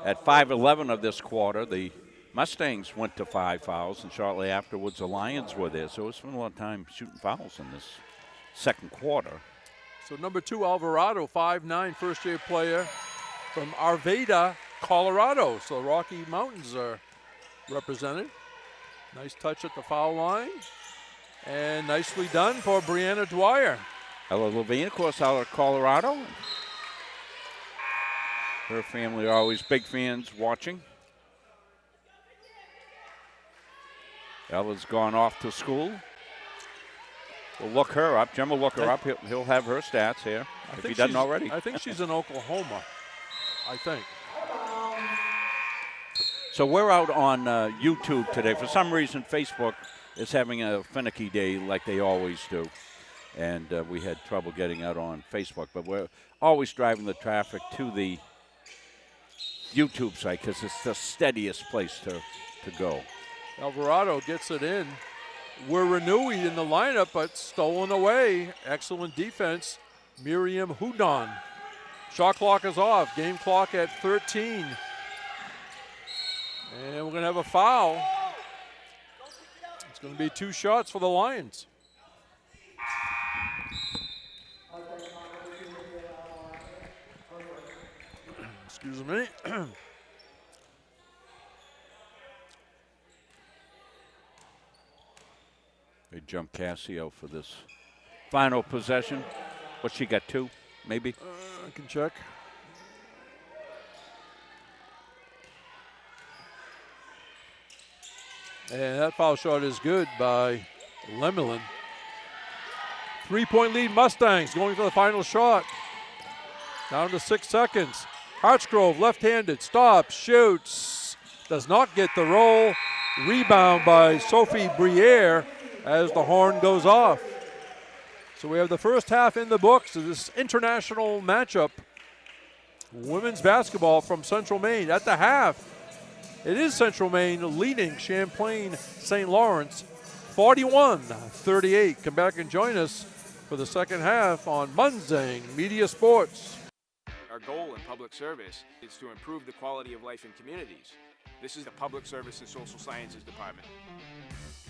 at 5:11 of this quarter, the Mustangs went to 5 fouls, and shortly afterwards the Lions were there. So we spent a lot of time shooting fouls in this second quarter. So number 2, Alvarado, 5'9", first-year player from Arvada, Colorado. So Rocky Mountains are represented. Nice touch at the foul line. And nicely done for Brianna Dwyer. Ella Levine, of course, out of Colorado. Her family are always big fans watching. Ella's gone off to school. We'll look her up. Jim will look her up. He'll have her stats here, if he doesn't already. I think she's in Oklahoma, I think. So we're out on YouTube today. For some reason, Facebook is having a finicky day like they always do. And we had trouble getting out on Facebook. But we're always driving the traffic to the YouTube site because it's the steadiest place to go. Alvarado gets it in. We're renewed in the lineup, but stolen away. Excellent defense. Miriam Houdon. Shot clock is off. Game clock at 13. And we're going to have a foul. It's going to be 2 shots for the Lions. Excuse me. could jump Cassio for this final possession. What, she got 2, maybe? I can check. And that foul shot is good by Lemelin. 3-point lead Mustangs going for the final shot. Down to 6 seconds. Hartsgrove left-handed, stops, shoots, does not get the roll. Rebound by Sophie Briere as the horn goes off. So we have the first half in the books of this international matchup. Women's basketball from Central Maine. At the half, it is Central Maine leading Champlain St. Lawrence 41-38. Come back and join us for the second half on Munzing Media Sports. Our goal in public service is to improve the quality of life in communities. This is the Public Service and Social Sciences Department.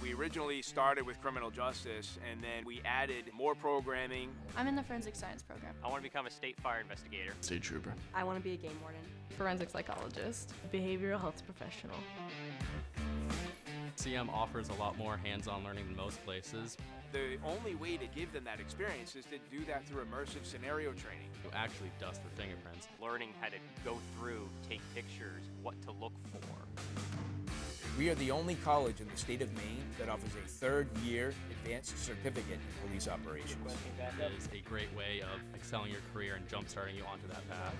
We originally started with criminal justice, and then we added more programming. I'm in the forensic science program. I want to become a state fire investigator. State trooper. I want to be a game warden. Forensic psychologist. Behavioral health professional. CM offers a lot more hands-on learning than most places. The only way to give them that experience is to do that through immersive scenario training. You actually dust the fingerprints. Learning how to go through, take pictures, what to look for. We are the only college in the state of Maine that offers a third-year advanced certificate in police operations. It is a great way of excelling your career and jump-starting you onto that path.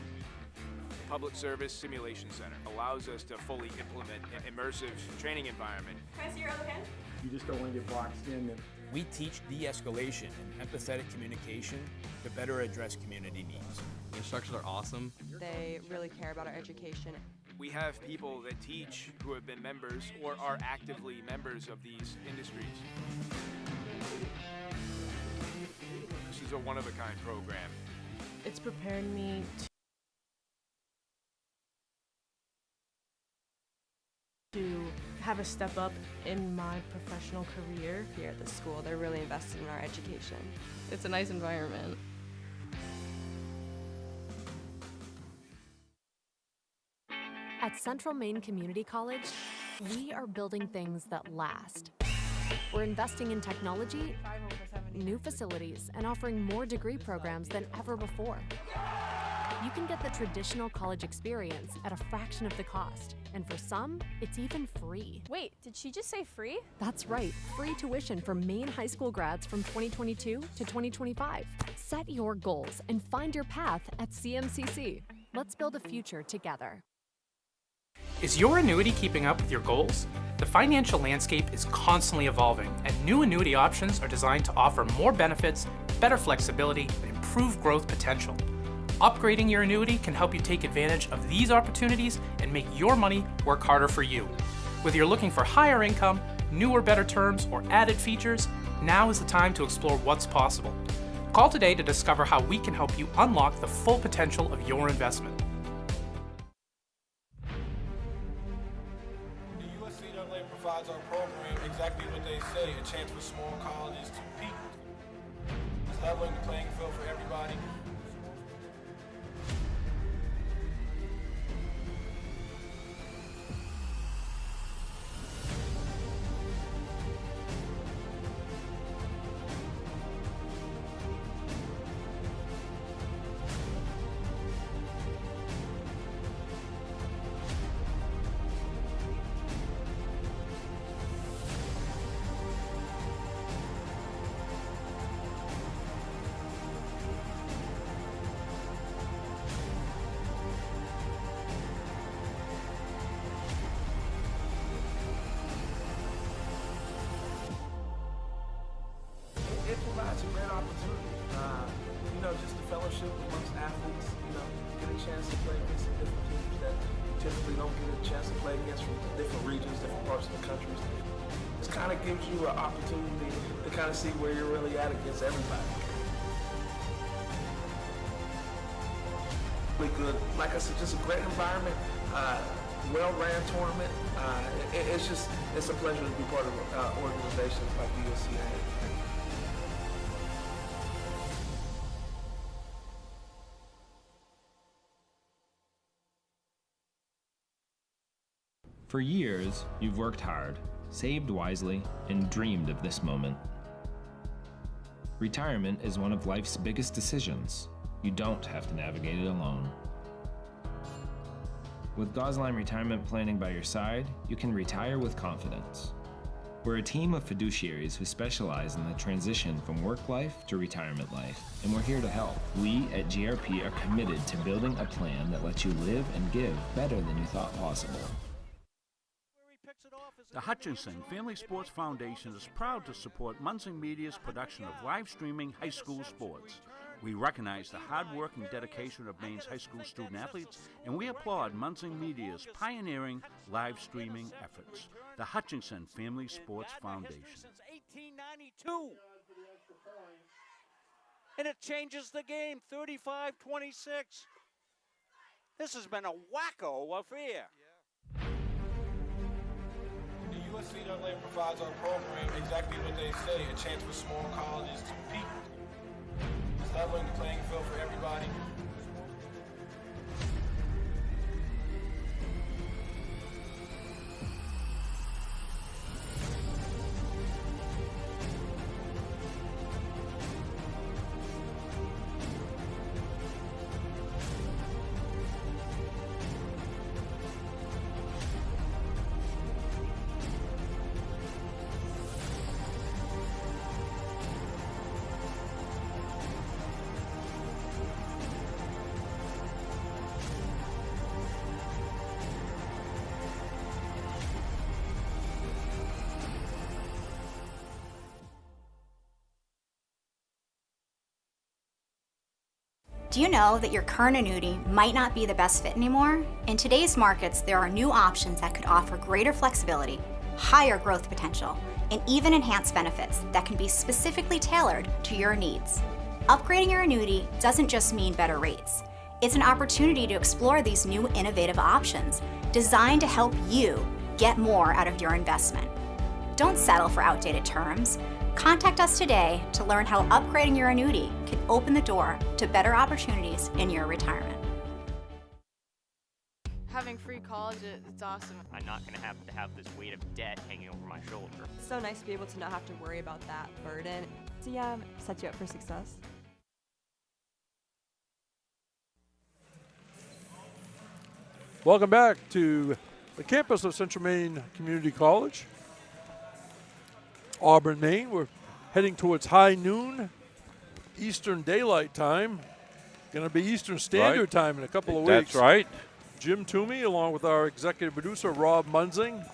Public Service Simulation Center allows us to fully implement an immersive training environment. Can I see your other pen? You just don't want to get boxed in. We teach de-escalation and empathetic communication to better address community needs. The instructors are awesome. They really care about our education. We have people that teach who have been members or are actively members of these industries. This is a one-of-a-kind program. It's preparing me to have a step up in my professional career. Here at the school, they're really invested in our education. It's a nice environment. At Central Maine Community College, we are building things that last. We're investing in technology, new facilities, and offering more degree programs than ever before. You can get the traditional college experience at a fraction of the cost, and for some, it's even free. Wait, did she just say free? That's right, free tuition for Maine high school grads from 2022 to 2025. Set your goals and find your path at CMCC. Let's build a future together. Is your annuity keeping up with your goals? The financial landscape is constantly evolving, and new annuity options are designed to offer more benefits, better flexibility, and improved growth potential. Upgrading your annuity can help you take advantage of these opportunities and make your money work harder for you. Whether you're looking for higher income, newer, better terms, or added features, now is the time to explore what's possible. Call today to discover how we can help you unlock the full potential of your investment. Provides our program exactly what they say, a chance for small colleges to peak. It's leveling the playing field for everybody. It provides a great opportunity, just the fellowship amongst athletes, get a chance to play against some different teams that typically don't get a chance to play against from different regions, different parts of the country. This kind of gives you an opportunity to kind of see where you're really at against everybody. Really good, like I said, just a great environment, well-ran tournament. It's a pleasure to be part of organizations like USCA. For years, you've worked hard, saved wisely, and dreamed of this moment. Retirement is one of life's biggest decisions. You don't have to navigate it alone. With Gosline Retirement Planning by your side, you can retire with confidence. We're a team of fiduciaries who specialize in the transition from work life to retirement life, and we're here to help. We at GRP are committed to building a plan that lets you live and give better than you thought possible. The Hutchinson Family Sports Foundation is proud to support Munson Media's production of live streaming high school sports. We recognize the hard work and dedication of Maine's high school student athletes, and we applaud Munson Media's pioneering live streaming efforts. The Hutchinson Family Sports Foundation. Since 1892. And it changes the game, 35-26. This has been a wacko affair. The USCAA provides our program exactly what they say, a chance for small colleges to compete. It's leveling the playing field for everybody. Do you know that your current annuity might not be the best fit anymore? In today's markets, there are new options that could offer greater flexibility, higher growth potential, and even enhanced benefits that can be specifically tailored to your needs. Upgrading your annuity doesn't just mean better rates. It's an opportunity to explore these new innovative options designed to help you get more out of your investment. Don't settle for outdated terms. Contact us today to learn how upgrading your annuity can open the door to better opportunities in your retirement. Having free college, it's awesome. I'm not going to have this weight of debt hanging over my shoulder. It's so nice to be able to not have to worry about that burden. So yeah, sets you up for success. Welcome back to the campus of Central Maine Community College. Auburn, Maine. We're heading towards high noon, Eastern Daylight Time. Going to be Eastern Standard Time in a couple of weeks. That's right. Jim Toomey, along with our executive producer, Rob Munzing.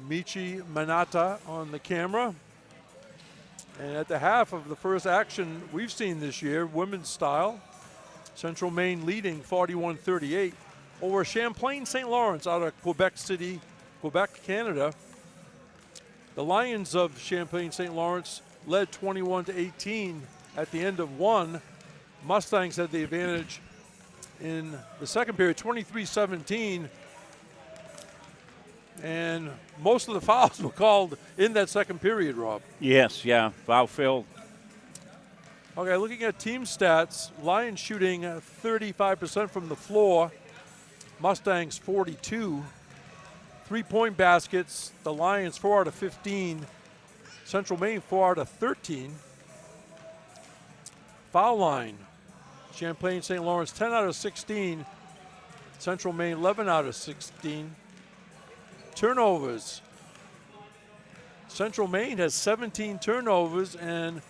Michi Manata on the camera. And at the half of the first action we've seen this year, women's style, Central Maine leading 41-38 over Champlain St. Lawrence out of Quebec City, Quebec, Canada. The Lions of Champlain St. Lawrence led 21-18 at the end of one. Mustangs had the advantage in the second period, 23-17. And most of the fouls were called in that second period, Rob. Yes, yeah, foul filled. Okay, looking at team stats, Lions shooting 35% from the floor, Mustangs 42. Three-point baskets, the Lions 4 out of 15, Central Maine 4 out of 13. Foul line, Champlain St. Lawrence 10 out of 16, Central Maine 11 out of 16. Turnovers, Central Maine has 17 turnovers and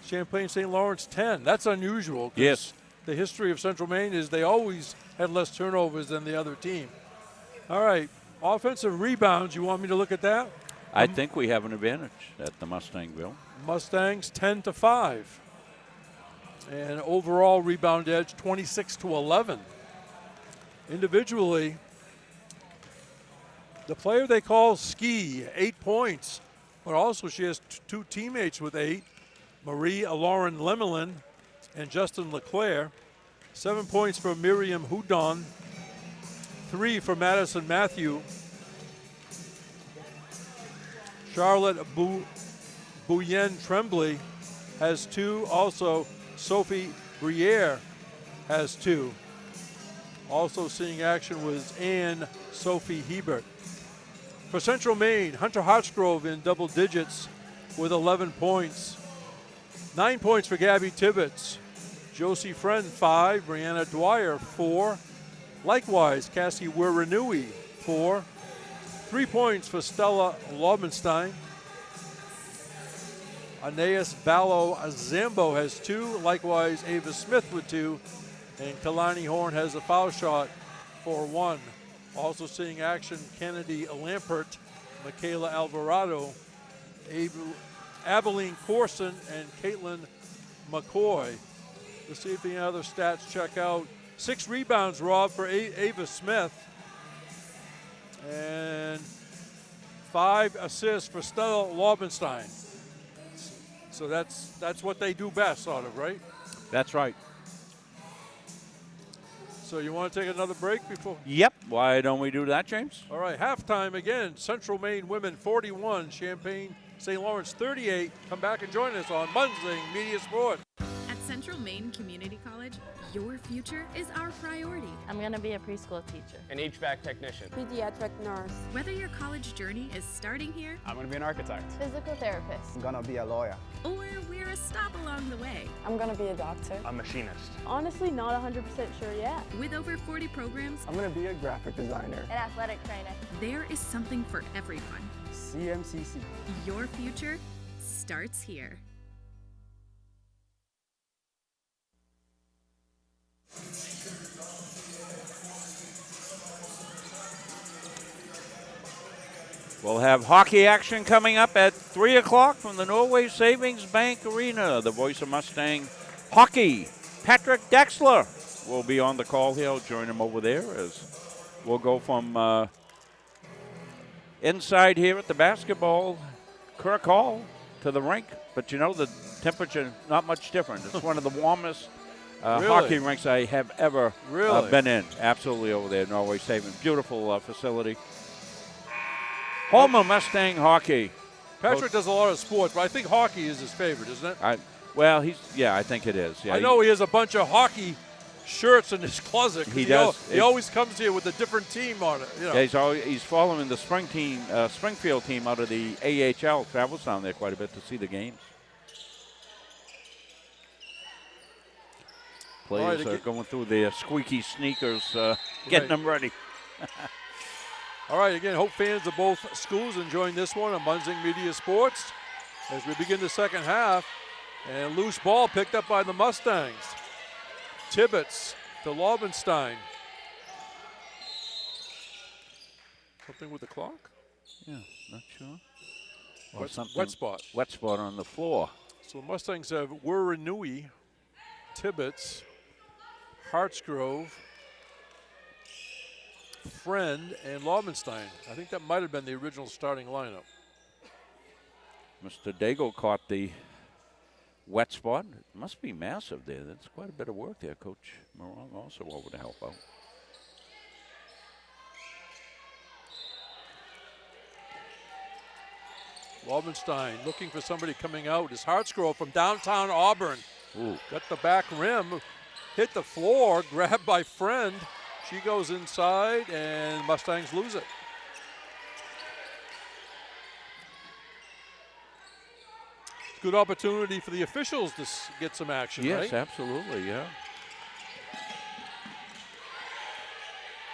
Champlain St. Lawrence 10. That's unusual. Yes. The history of Central Maine is they always had less turnovers than the other team. All right. Offensive rebounds, you want me to look at that? I think we have an advantage at the Mustangville. Mustangs 10-5. And overall rebound edge 26-11. Individually, the player they call Ski, 8 points, but also she has two teammates with 8, Marie Lauren Lemelin and Justin LeClaire. 7 points for Miriam Houdon. 3 for Madison Matthew. Charlotte Bouyen Tremblay has 2. Also, Sophie Briere has 2. Also seeing action was Anne Sophie Hebert. For Central Maine, Hunter Hartsgrove in double digits with 11 points. 9 points for Gabby Tibbetts. Josie Friend, 5. Brianna Dwyer, 4. Likewise, Cassie Wiranui, 4. 3 points for Stella Lobenstein. Aeneas Ballo Zambo has 2. Likewise, Ava Smith with 2. And Kalani Horn has a foul shot for 1. Also seeing action, Kennedy Lampert, Michaela Alvarado, Abilene Corson, and Caitlin McCoy. Let's see if the other stats check out. 6 rebounds, Rob, for Ava Smith. And 5 assists for Stella Lobenstein. So that's what they do best, sort of, right? That's right. So you want to take another break before? Yep. Why don't we do that, James? All right, halftime again. Central Maine women 41, Champaign St. Lawrence 38. Come back and join us on Munzing Media Sport. At Central Maine Community College, your future is our priority. I'm going to be a preschool teacher. An HVAC technician. Pediatric nurse. Whether your college journey is starting here I'm going to be an architect. Physical therapist. I'm gonna be a lawyer. or we're a stop along the way, I'm going to be a doctor. A machinist. Honestly, not 100% sure yet. with over 40 programs, I'm gonna be a graphic designer. An athletic trainer. there is something for everyone. CMCC. Your future starts here. We'll have hockey action coming up at 3 o'clock from the Norway Savings Bank Arena. The voice of Mustang hockey, Patrick Dexler, will be on the call here. I'll join him over there as we'll go from inside here at the basketball Kirk Hall to the rink. But you know, the temperature not much different. It's one of the warmest Really? hockey rinks I have ever Really? been in. Absolutely over there, Norway Savings. Beautiful facility. Home of Mustang hockey. Patrick does a lot of sports, but I think hockey is his favorite, isn't it? I think it is. Yeah, I know he has a bunch of hockey shirts in his closet. 'cause He does. He always comes here with a different team on it. You know. Yeah, he's following the Springfield team out of the AHL. Travels down there quite a bit to see the games. Players are going through their squeaky sneakers, getting them ready. All right, again, hope fans of both schools enjoying this one on Munzing Media Sports as we begin the second half. And loose ball picked up by the Mustangs. Tibbetts to Lobenstein. Something with the clock? Yeah, not sure. Wet spot. Wet spot on the floor. So the Mustangs have Wiranui, Tibbetts, Hartsgrove, Friend, and Lobenstein. I think that might have been the original starting lineup. Mr. Daigle caught the wet spot. It must be massive there. That's quite a bit of work there. Coach Morong also over to help out. Lobenstein looking for somebody coming out. Is Hartsgrove from downtown Auburn. Ooh. Got the back rim, hit the floor, grabbed by Friend. She goes inside, and Mustangs lose it. Good opportunity for the officials to get some action, Yes, right? absolutely, yeah.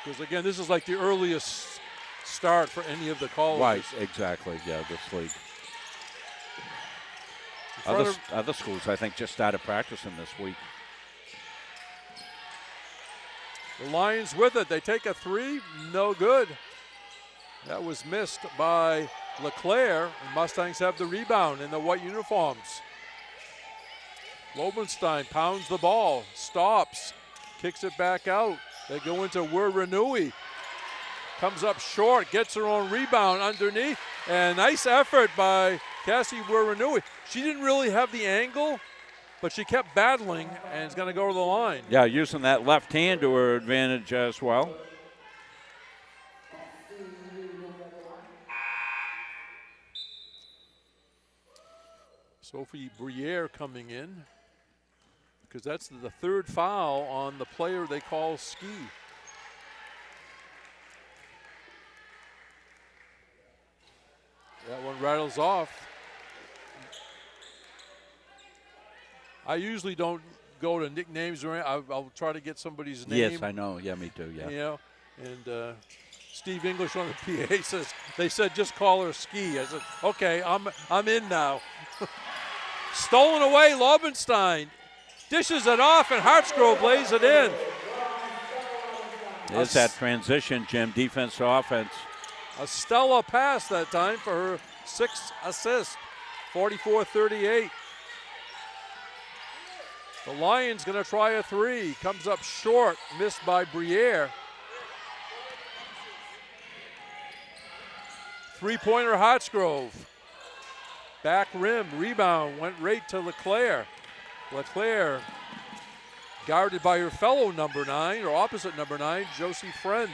Because, again, this is like the earliest start for any of the colleges. Right, exactly, yeah, this league. Other schools, I think, just started practicing this week. The Lions with it. They take a three. No good. That was missed by LeClaire. And Mustangs have the rebound in the white uniforms. Lobenstein pounds the ball. Stops. Kicks it back out. They go into Wiranui. Comes up short. Gets her own rebound underneath. And nice effort by Cassie Wiranui. She didn't really have the angle, but she kept battling and is going to go to the line. Yeah, using that left hand to her advantage as well. Sophie Briere coming in because that's the third foul on the player they call Ski. That one rattles off. I usually don't go to nicknames or anything. I'll try to get somebody's name. Yes, I know. Yeah, me too. Yeah. You know, and Steve English on the PA says they said just call her Ski. I said okay, I'm in now. Stolen away, Lobenstein dishes it off, and Hartsgrove lays it in. There's that transition, Jim, defense to offense. A stellar pass that time for her 6th assist, 44-38. The Lions going to try a 3. Comes up short, missed by Briere. Three-pointer Hartsgrove. Back rim, rebound, went right to LeClaire. LeClaire guarded by her fellow number 9, or opposite number 9, Josie Friend.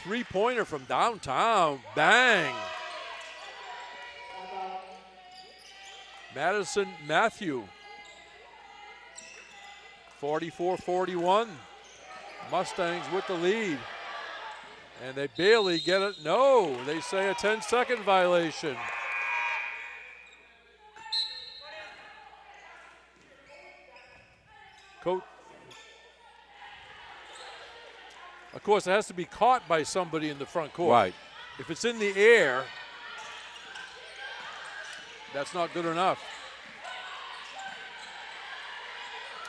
Three-pointer from downtown, bang. Madison Matthew, 44-41. Mustangs with the lead. And they barely get it. No, they say a 10-second violation. Coach. Of course, it has to be caught by somebody in the front court. Right. If it's in the air, that's not good enough.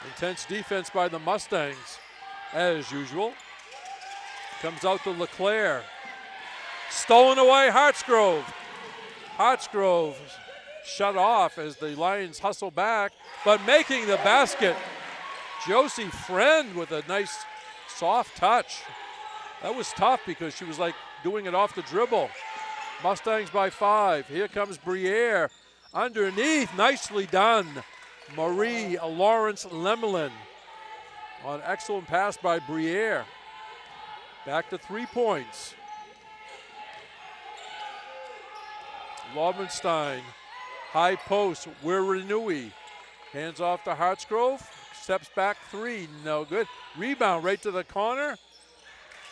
Intense defense by the Mustangs, as usual. Comes out to LeClaire. Stolen away, Hartsgrove. Hartsgrove shut off as the Lions hustle back, but making the basket. Josie Friend with a nice soft touch. That was tough because she was like doing it off the dribble. Mustangs by 5. Here comes Briere. Underneath, nicely done. Marie Lawrence Lemelin on excellent pass by Briere. Back to 3 points. Lobenstein, high post, Wiranui. Hands off to Hartsgrove, steps back 3, no good. Rebound right to the corner.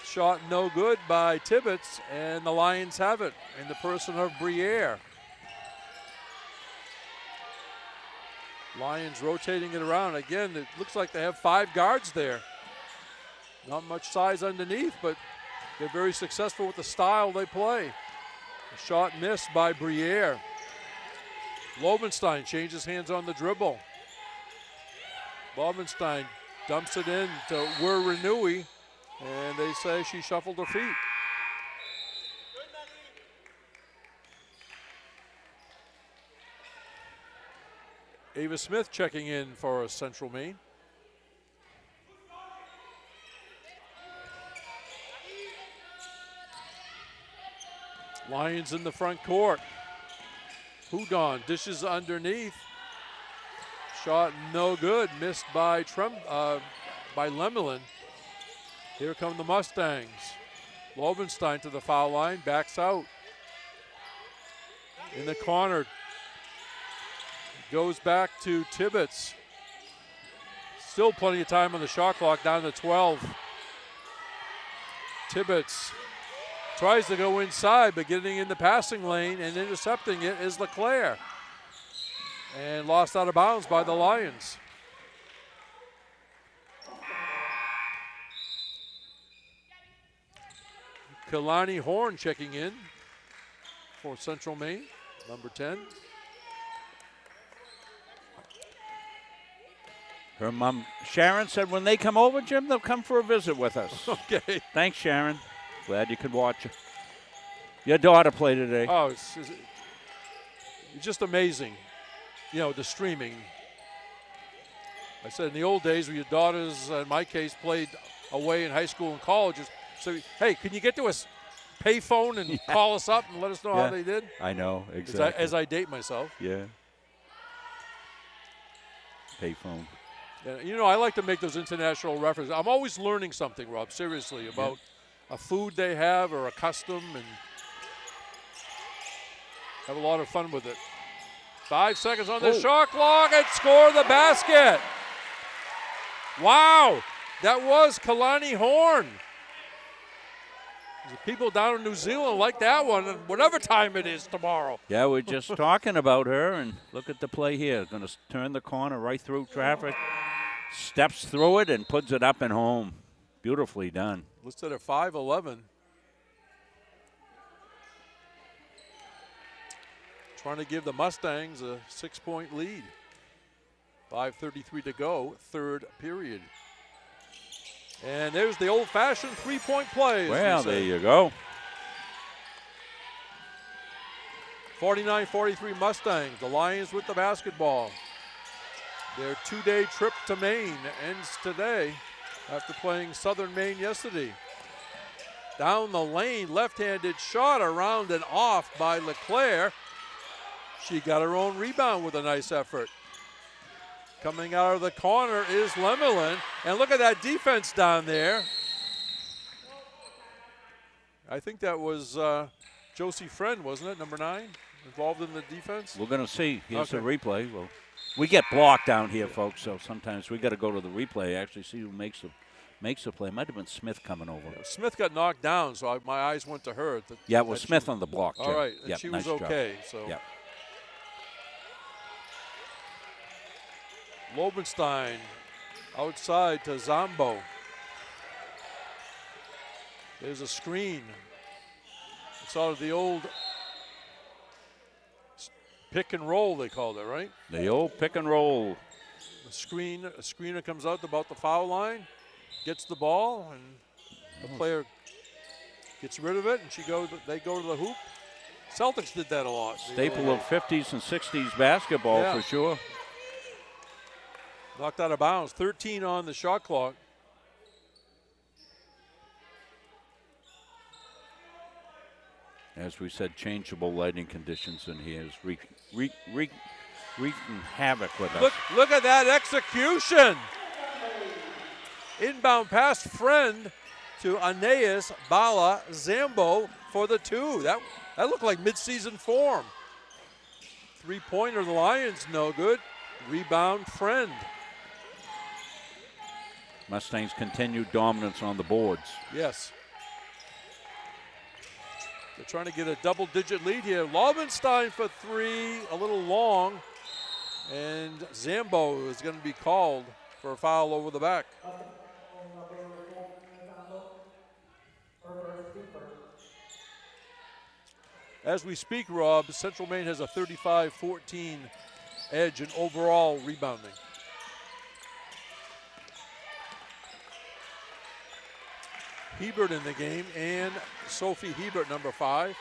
Shot no good by Tibbetts, and the Lions have it in the person of Briere. Lions rotating it around. Again, it looks like they have 5 guards there. Not much size underneath, but they're very successful with the style they play. A shot missed by Briere. Lobenstein changes hands on the dribble. Lobenstein dumps it in to Wiranui, and they say she shuffled her feet. Ava Smith checking in for Central Maine. Lions in the front court. Hudon dishes underneath. Shot no good, missed by Lemelin. Here come the Mustangs. Lobenstein to the foul line, backs out. In the corner, goes back to Tibbetts. Still plenty of time on the shot clock, down to 12. Tibbetts tries to go inside, but getting in the passing lane and intercepting it is LeClaire. And lost out of bounds by the Lions. Kalani Horn checking in for Central Maine, number 10. Her mom, Sharon, said when they come over, Jim, they'll come for a visit with us. Okay. Thanks, Sharon. Glad you could watch it. Your daughter played today. Oh, it's just amazing. You know, the streaming. I said in the old days when your daughters, in my case, played away in high school and colleges. So, hey, can you get to a payphone and call us up and let us know how they did? I know, exactly. As I date myself. Yeah. Payphone. Yeah, you know, I like to make those international references. I'm always learning something, Rob, seriously, about a food they have or a custom, and have a lot of fun with it. 5 seconds on the shot clock and score the basket. Wow, that was Kalani Horn. The people down in New Zealand like that one, and whatever time it is tomorrow. Yeah, we're just talking about her, and look at the play here. Going to turn the corner right through traffic, steps through it, and puts it up and home. Beautifully done. Listed at 5'11". Trying to give the Mustangs a 6-point lead. 5:33 to go, third period. And there's the old-fashioned three-point play. Well, there you go. 49-43 Mustangs. The Lions with the basketball. Their two-day trip to Maine ends today after playing Southern Maine yesterday. Down the lane, left-handed shot around and off by LeClaire. She got her own rebound with a nice effort. Coming out of the corner is Lemelin. And look at that defense down there. I think that was Josie Friend, wasn't it, number 9, involved in the defense? We're going to see. Here's Okay. the replay. Well, we get blocked down here, folks, so sometimes we got to go to the replay, actually see who makes the play. Might have been Smith coming over. Smith got knocked down, so my eyes went to her. Yeah, it was Smith on the block, All Jim. right, and Yep, she nice was job. okay. So. Yep. Lobenstein outside to Zombo. There's a screen. It's out of the old pick and roll, they called it, right? The old pick and roll. A screener comes out about the foul line, gets the ball, and the player gets rid of it, and they go to the hoop. Celtics did that a lot. Staple of 50s and 60s basketball Yeah. for sure. Knocked out of bounds. 13 on the shot clock. As we said, changeable lighting conditions in here is wreaking havoc with us. Look at that execution. Inbound pass Friend to Aeneas Bala Zambo for the 2. That looked like midseason form. Three-pointer, the Lions, no good. Rebound Friend. Mustangs continued dominance on the boards. Yes. They're trying to get a double-digit lead here. Lobenstein for 3, a little long. And Zambo is going to be called for a foul over the back. As we speak, Rob, Central Maine has a 35-14 edge in overall rebounding. Hebert in the game, and Sophie Hebert, number 5.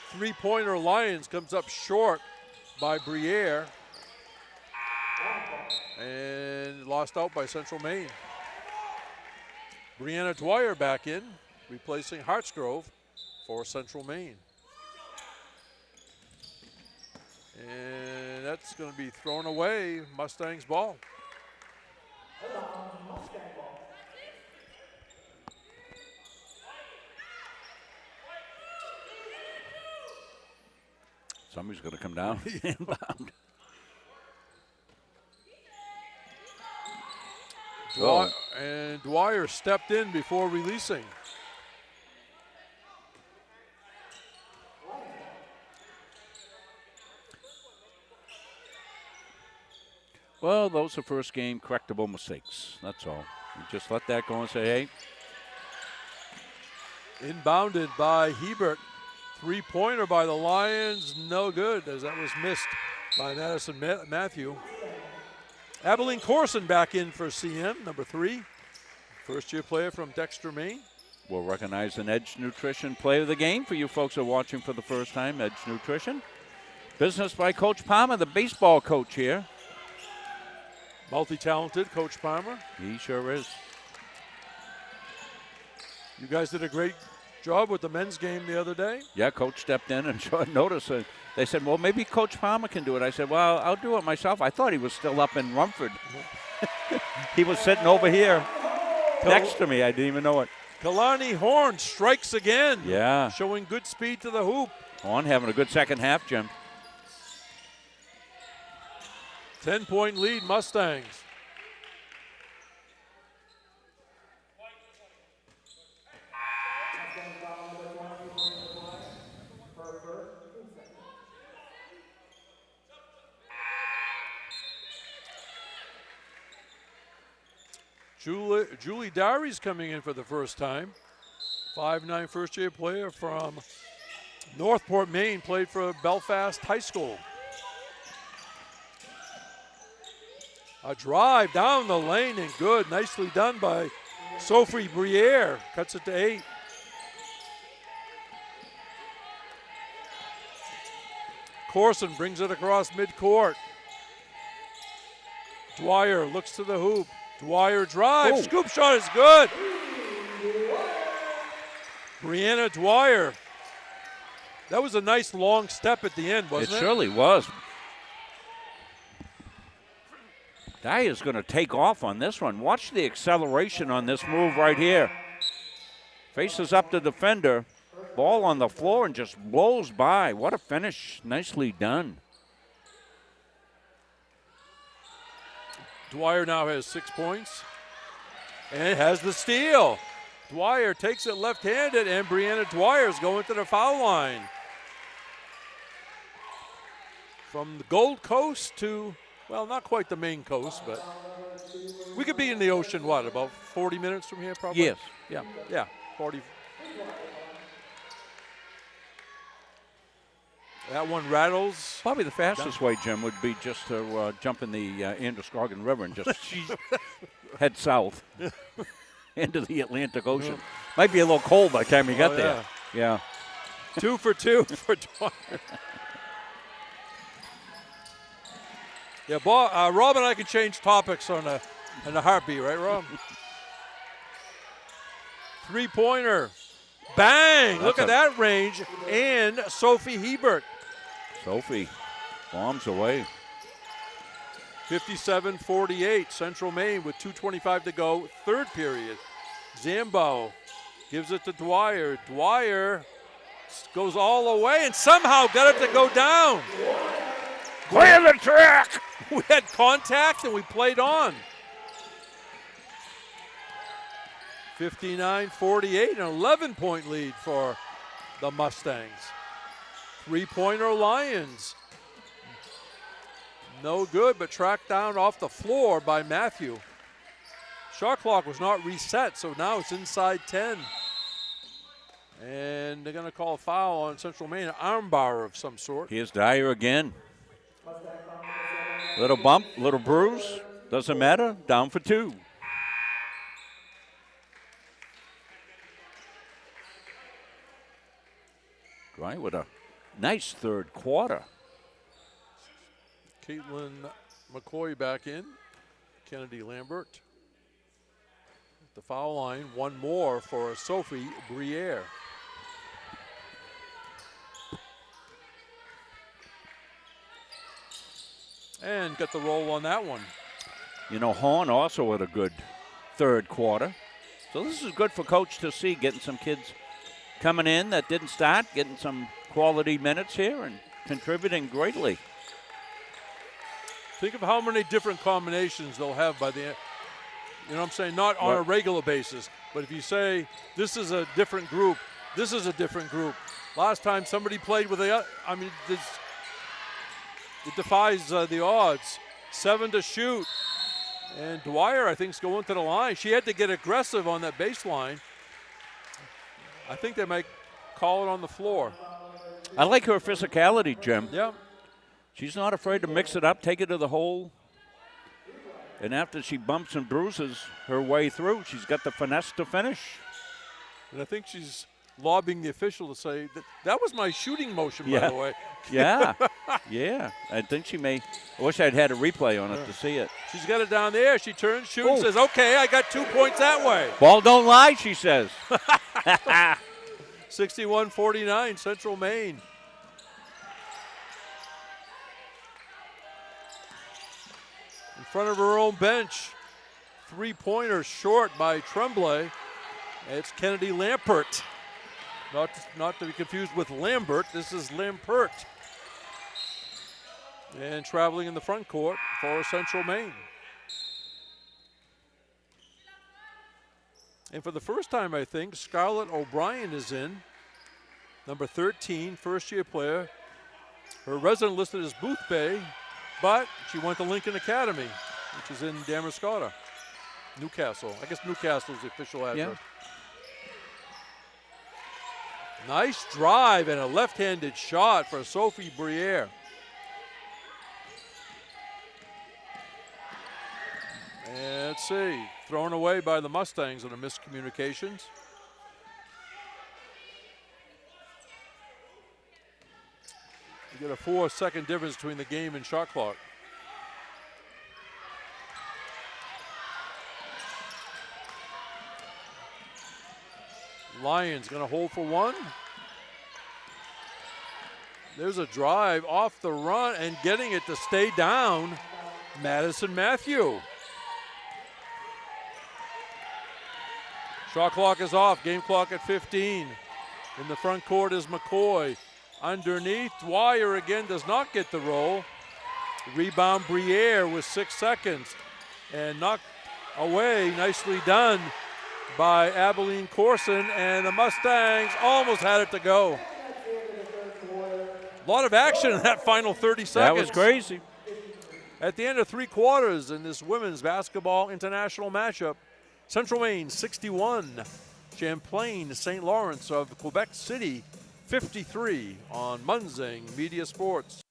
Three-pointer Lions comes up short by Briere. And lost out by Central Maine. Brianna Dwyer back in, replacing Hartsgrove for Central Maine. And that's going to be thrown away, Mustangs ball. Somebody's going to come down inbound. And Dwyer stepped in before releasing. Well, those are first game correctable mistakes. That's all. You just let that go and say, hey. Inbounded by Hebert. Three-pointer by the Lions, no good, as that was missed by Madison Matthew. Abilene Corson back in for CM, number 3. First-year player from Dexter, Maine. We'll recognize an Edge Nutrition player of the game for you folks who are watching for the first time, Edge Nutrition. Business by Coach Palmer, the baseball coach here. Multi-talented, Coach Palmer. He sure is. You guys did a great job with the men's game the other day. Yeah, Coach stepped in and showed notice. They said, well, maybe Coach Palmer can do it. I said, well, I'll do it myself. I thought he was still up in Rumford. He was sitting over here next to me. I didn't even know it. Kalani Horn strikes again. Yeah. Showing good speed to the hoop. Horn having a good second half, Jim. 10-point lead, Mustangs. Julie Dowry's coming in for the first time. 5'9" first-year player from Northport, Maine, played for Belfast High School. A drive down the lane and good. Nicely done by Sophie Briere. Cuts it to 8. Corson brings it across midcourt. Dwyer looks to the hoop. Dwyer drives. Scoop shot is good. Brianna Dwyer. That was a nice long step at the end, wasn't it? It surely was. Dyer's going to take off on this one. Watch the acceleration on this move right here. Faces up the defender. Ball on the floor and just blows by. What a finish. Nicely done. Dwyer now has 6 points and has the steal. Dwyer takes it left-handed, and Brianna Dwyer's going to the foul line. From the Gold Coast to, well, not quite the Maine coast, but we could be in the ocean, what, about 40 minutes from here probably? Yes. Yeah, 40. That one rattles. Probably the fastest way, Jim, would be just to jump in the Androscoggin River and just head south into the Atlantic Ocean. Might be a little cold by the time you get there. Yeah. 2 for 2 for Dwyer. Yeah, Rob and I can change topics on a heartbeat, right, Rob? Three-pointer. Bang! Look at that range. And Sophie Hebert. Sophie bombs away. 57-48. Central Maine with 2:25 to go. Third period. Zambo gives it to Dwyer. Dwyer goes all the way and somehow got it to go down. Clear the track. We had contact and we played on. 59-48, an 11-point lead for the Mustangs. Three-pointer Lions. No good, but tracked down off the floor by Matthew. Shot clock was not reset, so now it's inside 10. And they're going to call a foul on Central Maine, an arm bar of some sort. Here's Dyer again. Little bump, little bruise. Doesn't matter. Down for 2. Right, with a nice third quarter. Caitlin McCoy back in. Kennedy Lambert. The foul line, one more for Sophie Briere. And get the roll on that one. You know, Horn also had a good third quarter. So this is good for Coach to see, getting some kids coming in that didn't start, getting some quality minutes here and contributing greatly. Think of how many different combinations they'll have by the end. You know what I'm saying? Not on a regular basis, but if you say this is a different group, this is a different group. Last time somebody played with it defies the odds. 7 to shoot. And Dwyer, I think, is going to the line. She had to get aggressive on that baseline. I think they might call it on the floor. I like her physicality, Jim. Yeah. She's not afraid to mix it up, take it to the hole. And after she bumps and bruises her way through, she's got the finesse to finish. And I think she's lobbying the official to say, that was my shooting motion, by the way. Yeah, yeah. I think she may. I wish I'd had a replay on it to see it. She's got it down there. She turns, shoots, says, okay, I got 2 points that way. Ball don't lie, she says. 61-49, Central Maine. In front of her own bench, three-pointer short by Tremblay. It's Kennedy Lampert. Not to be confused with Lambert. This is Lampert. And traveling in the front court for Central Maine. And for the first time, I think, Scarlett O'Brien is in. Number 13, first-year player. Her resident listed as Boothbay, but she went to Lincoln Academy, which is in Damariscotta. Newcastle. I guess Newcastle is the official address. Yeah. Nice drive and a left-handed shot for Sophie Briere. And let's see, thrown away by the Mustangs on a miscommunications. You get a 4-second difference between the game and shot clock. Lions going to hold for one. There's a drive off the run and getting it to stay down. Madison Matthew. Shot clock is off. Game clock at 15. In the front court is McCoy. Underneath, Dwyer again does not get the roll. Rebound Briere with 6 seconds. And knocked away, nicely done by Abilene Corson. And the Mustangs almost had it to go. A lot of action in that final 30 seconds. That was crazy. At the end of 3 quarters in this women's basketball international matchup, Central Maine 61, Champlain St. Lawrence of Quebec City 53 on Munzing Media Sports.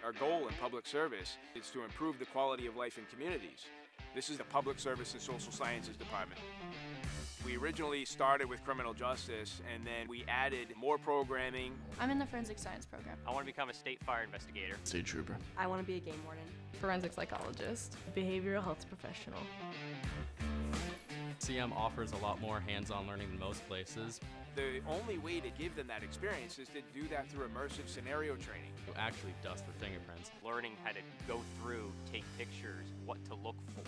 Our goal in public service is to improve the quality of life in communities. This is the Public Service and Social Sciences Department. We originally started with criminal justice, and then we added more programming. I'm in the forensic science program. I want to become a state fire investigator. State trooper. I want to be a game warden. Forensic psychologist. Behavioral health professional. CM offers a lot more hands-on learning than most places. The only way to give them that experience is to do that through immersive scenario training. You actually dust their fingerprints. Learning how to go through, take pictures, what to look for.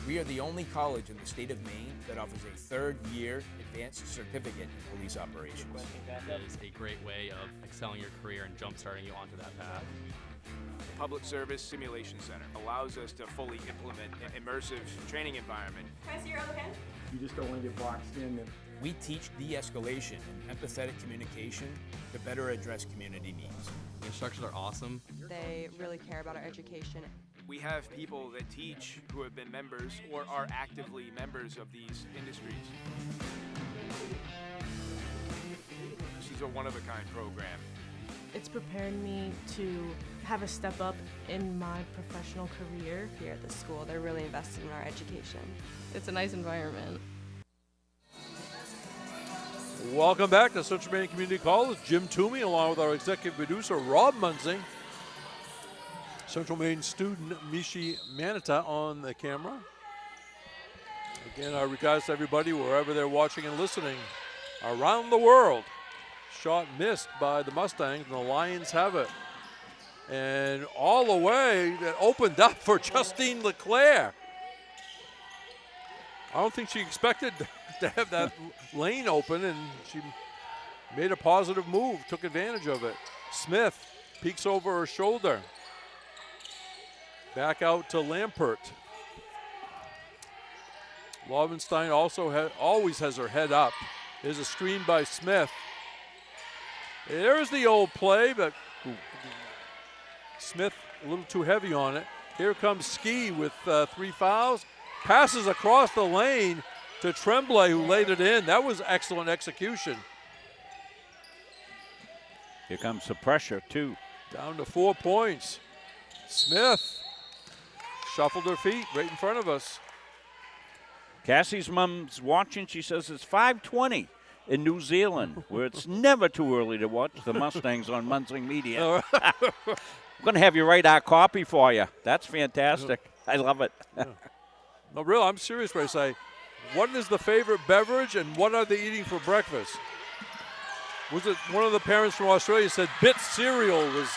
We are the only college in the state of Maine that offers a third-year advanced certificate in police operations. It is a great way of excelling your career and jump-starting you onto that path. The Public Service Simulation Center allows us to fully implement an immersive training environment. Can I see your other hand? You just don't want to get boxed in. And We teach de-escalation and empathetic communication to better address community needs. The instructors are awesome. They really care about our education. We have people that teach who have been members or are actively members of these industries. This is a one-of-a-kind program. It's prepared me to have a step up in my professional career. Here at the school, they're really invested in our education. It's a nice environment. Welcome back to Central Maine Community College. Jim Toomey along with our executive producer, Rob Munzing. Central Maine student Mishi Manita on the camera. Again, our regards to everybody wherever they're watching and listening around the world. Shot missed by the Mustangs, and the Lions have it. And all the way, that opened up for Justine Leclerc. I don't think she expected to have that lane open, and she made a positive move, took advantage of it. Smith peeks over her shoulder. Back out to Lampert. Lovenstein also always has her head up. There's a screen by Smith. There's the old play, but Smith a little too heavy on it. Here comes Ski with 3 fouls. Passes across the lane to Tremblay, who laid it in. That was excellent execution. Here comes the pressure, too. Down to 4 points. Smith shuffled her feet right in front of us. Cassie's mom's watching. She says it's 5:20 in New Zealand, where it's never too early to watch the Mustangs on Munzing Media. I'm going to have you write our copy for you. That's fantastic. I love it. No, really, I'm serious when I say, what is the favorite beverage and what are they eating for breakfast? Was it one of the parents from Australia said Bit cereal was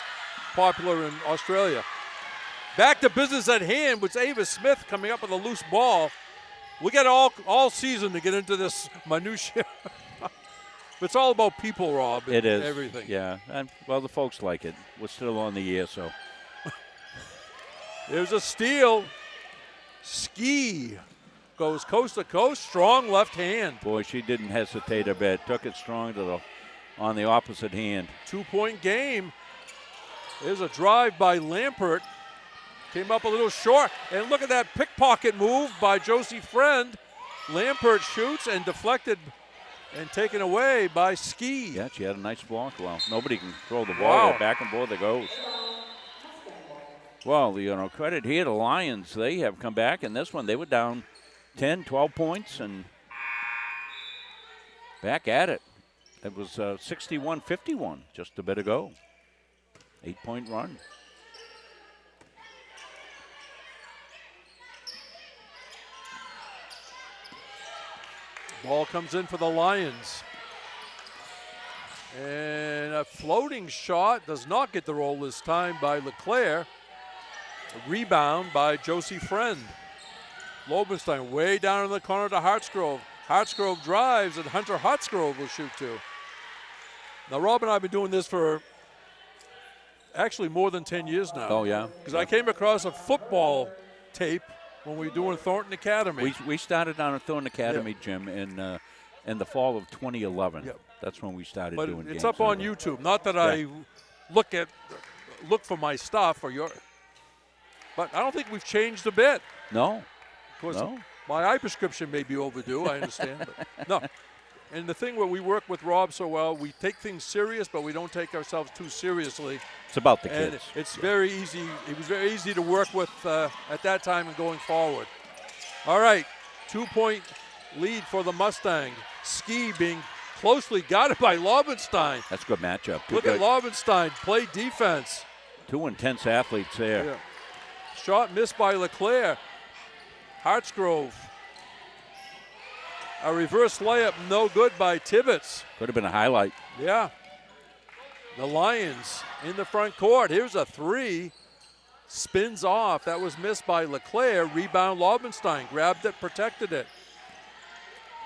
popular in Australia? Back to business at hand with Ava Smith coming up with a loose ball. We got all season to get into this minutia. It's all about people, Rob. It is. Everything. Yeah. And, well, the folks like it. We're still on the air, so. There's a steal. Ski goes coast to coast. Strong left hand. Boy, she didn't hesitate a bit. Took it strong to on the opposite hand. 2-point game. There's a drive by Lampert. Came up a little short. And look at that pickpocket move by Josie Friend. Lampert shoots and deflected and taken away by Ski. Yeah, she had a nice block. Well, nobody can throw the ball. Wow. Back and forth it goes. Well, credit here to Lions. They have come back in this one. They were down 10, 12 points and back at it. It was 61-51 just a bit ago. 8-point run. Ball comes in for the Lions. And a floating shot does not get the roll this time by LeClaire. A rebound by Josie Friend. Lobenstein way down in the corner to Hartsgrove. Hartsgrove drives and Hunter Hartsgrove will shoot two. Now Rob and I have been doing this for actually more than 10 years now. Oh, yeah. Because I came across a football tape when we were doing Thornton Academy. We started down at Thornton Academy, Jim, in the fall of 2011. Yep. That's when we started But doing games. it's up on YouTube. Not that I look for my stuff or your. But I don't think we've changed a bit. No. Of course, No. my eye prescription may be overdue. I understand, but no. And the thing where we work with Rob so well, we take things serious, but we don't take ourselves too seriously. It's about the And kids. it's very easy. It was very easy to work with at that time and going forward. All right, 2-point lead for the Mustang. Ski being closely guarded by Lobenstein. That's a good matchup. Look at Lobenstein play defense. Two intense athletes there. Yeah. Shot missed by LeClaire. Hartsgrove. A reverse layup, no good by Tibbetts. Could have been a highlight. Yeah. The Lions in the front court. Here's a three. Spins off. That was missed by LeClaire. Rebound Lobenstein. Grabbed it, protected it.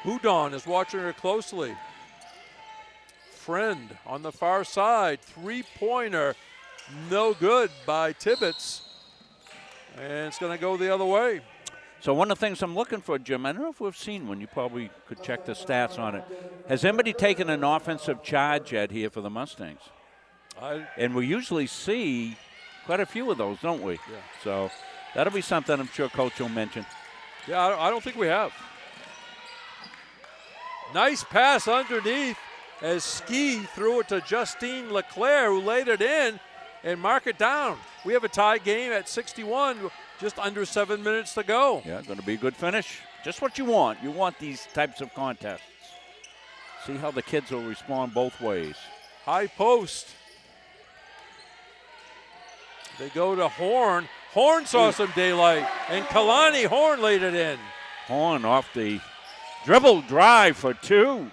Houdon is watching her closely. Friend on the far side. Three-pointer. No good by Tibbetts. And it's going to go the other way. So one of the things I'm looking for, Jim, I don't know if we've seen one. You probably could check the stats on it. Has anybody taken an offensive charge yet here for the Mustangs? And we usually see quite a few of those, don't we? Yeah. So that'll be something I'm sure Coach will mention. Yeah, I don't think we have. Nice pass underneath as Ski threw it to Justine LeClaire, who laid it in and mark it down. We have a tie game at 61, just under 7 minutes to go. Yeah, going to be a good finish. Just what you want. You want these types of contests. See how the kids will respond both ways. High post. They go to Horn. Horn saw some daylight, and Kalani Horn laid it in. Horn off the dribble drive for two.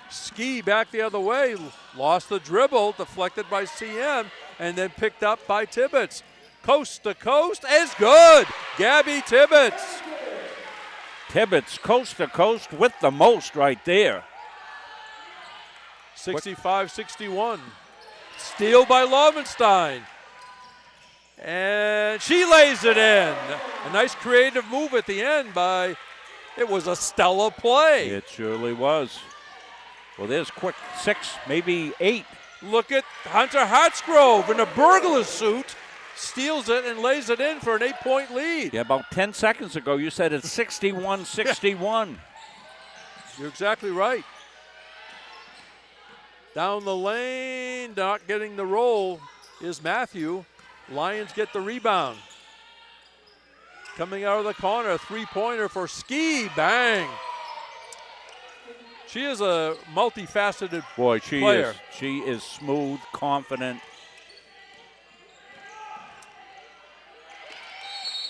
Ski back the other way, lost the dribble, deflected by CM, and then picked up by Tibbetts. Coast to coast is good. Gabby Tibbetts. Tibbetts coast to coast with the most right there. 65-61. Steal by Lobenstein. And she lays it in. A nice creative move at the end by, it was a stellar play. It surely was. Well, there's quick 6, maybe 8. Look at Hunter Hartsgrove in a burglar suit. Steals it and lays it in for an 8-point lead. Yeah, about 10 seconds ago you said it's 61-61. You're exactly right. Down the lane, not getting the roll is Matthew. Lions get the rebound. Coming out of the corner, a three-pointer for Ski. Bang. She is a multifaceted player. She is smooth, confident.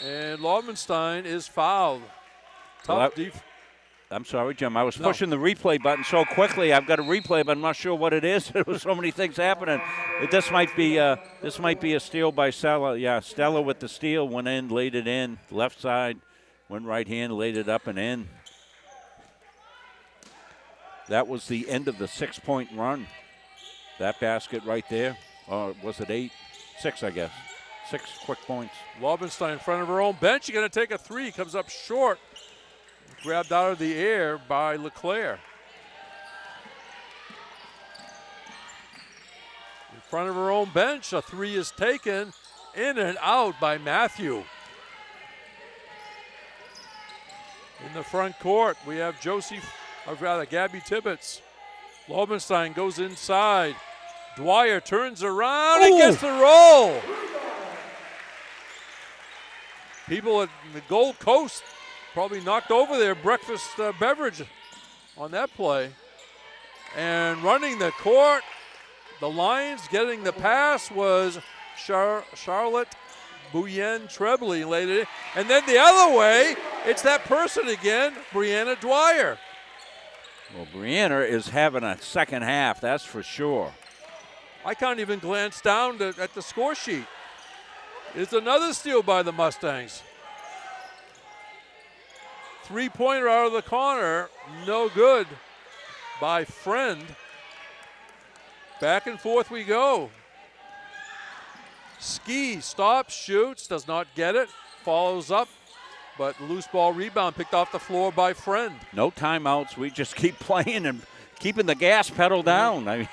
And Lobenstein is fouled. Well, I'm sorry, Jim. I was pushing the replay button so quickly. I've got a replay, but I'm not sure what it is. There was so many things happening. This might be a steal by Stella. Yeah, Stella with the steal, went in, laid it in. Left side, went right hand, laid it up and in. That was the end of the 6-point run. That basket right there. Or was it 8? 6, I guess. 6 quick points. Lobenstein in front of her own bench. She's going to take a three. Comes up short. Grabbed out of the air by LeClaire. In front of her own bench, a three is taken In and out by Matthew. In the front court, we have Gabby Tibbetts. Lobenstein goes inside. Dwyer turns around and gets the roll. People at the Gold Coast probably knocked over their breakfast beverage on that play. And running the court, the Lions getting the pass was Charlotte Bouyen-Trebley later. And then the other way, it's that person again, Brianna Dwyer. Well, Brianna is having a second half, that's for sure. I can't even glance down at the score sheet. It's another steal by the Mustangs. Three-pointer out of the corner, no good by Friend. Back and forth we go. Ski stops, shoots, does not get it, follows up, but loose ball rebound picked off the floor by Friend. No timeouts. We just keep playing and keeping the gas pedal down. I mean,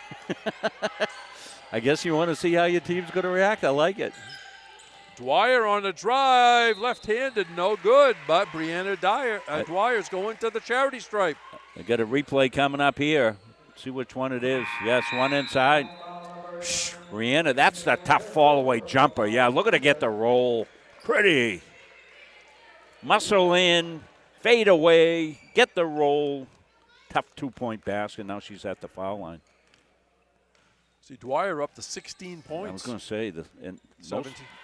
I guess you want to see how your team's going to react. I like it. Dwyer on the drive, left-handed, no good, but Brianna Dwyer's going to the charity stripe. I got a replay coming up here. See which one it is. Yes, one inside. Brianna, that's the tough fall-away jumper. Yeah, look at her get the roll. Pretty. Muscle in, fade away, get the roll. Tough two-point basket. Now she's at the foul line. See, Dwyer up to 16 points. I was going to say,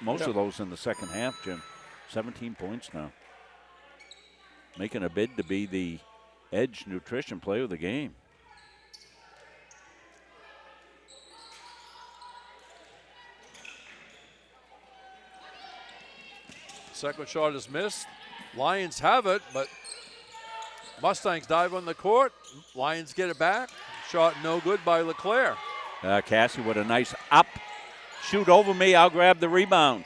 most of those in the second half, Jim. 17 points now. Making a bid to be the Edge Nutrition Player of the game. Second shot is missed. Lions have it, but Mustangs dive on the court. Lions get it back. Shot no good by LeClaire. Cassie with a nice up. Shoot over me, I'll grab the rebound.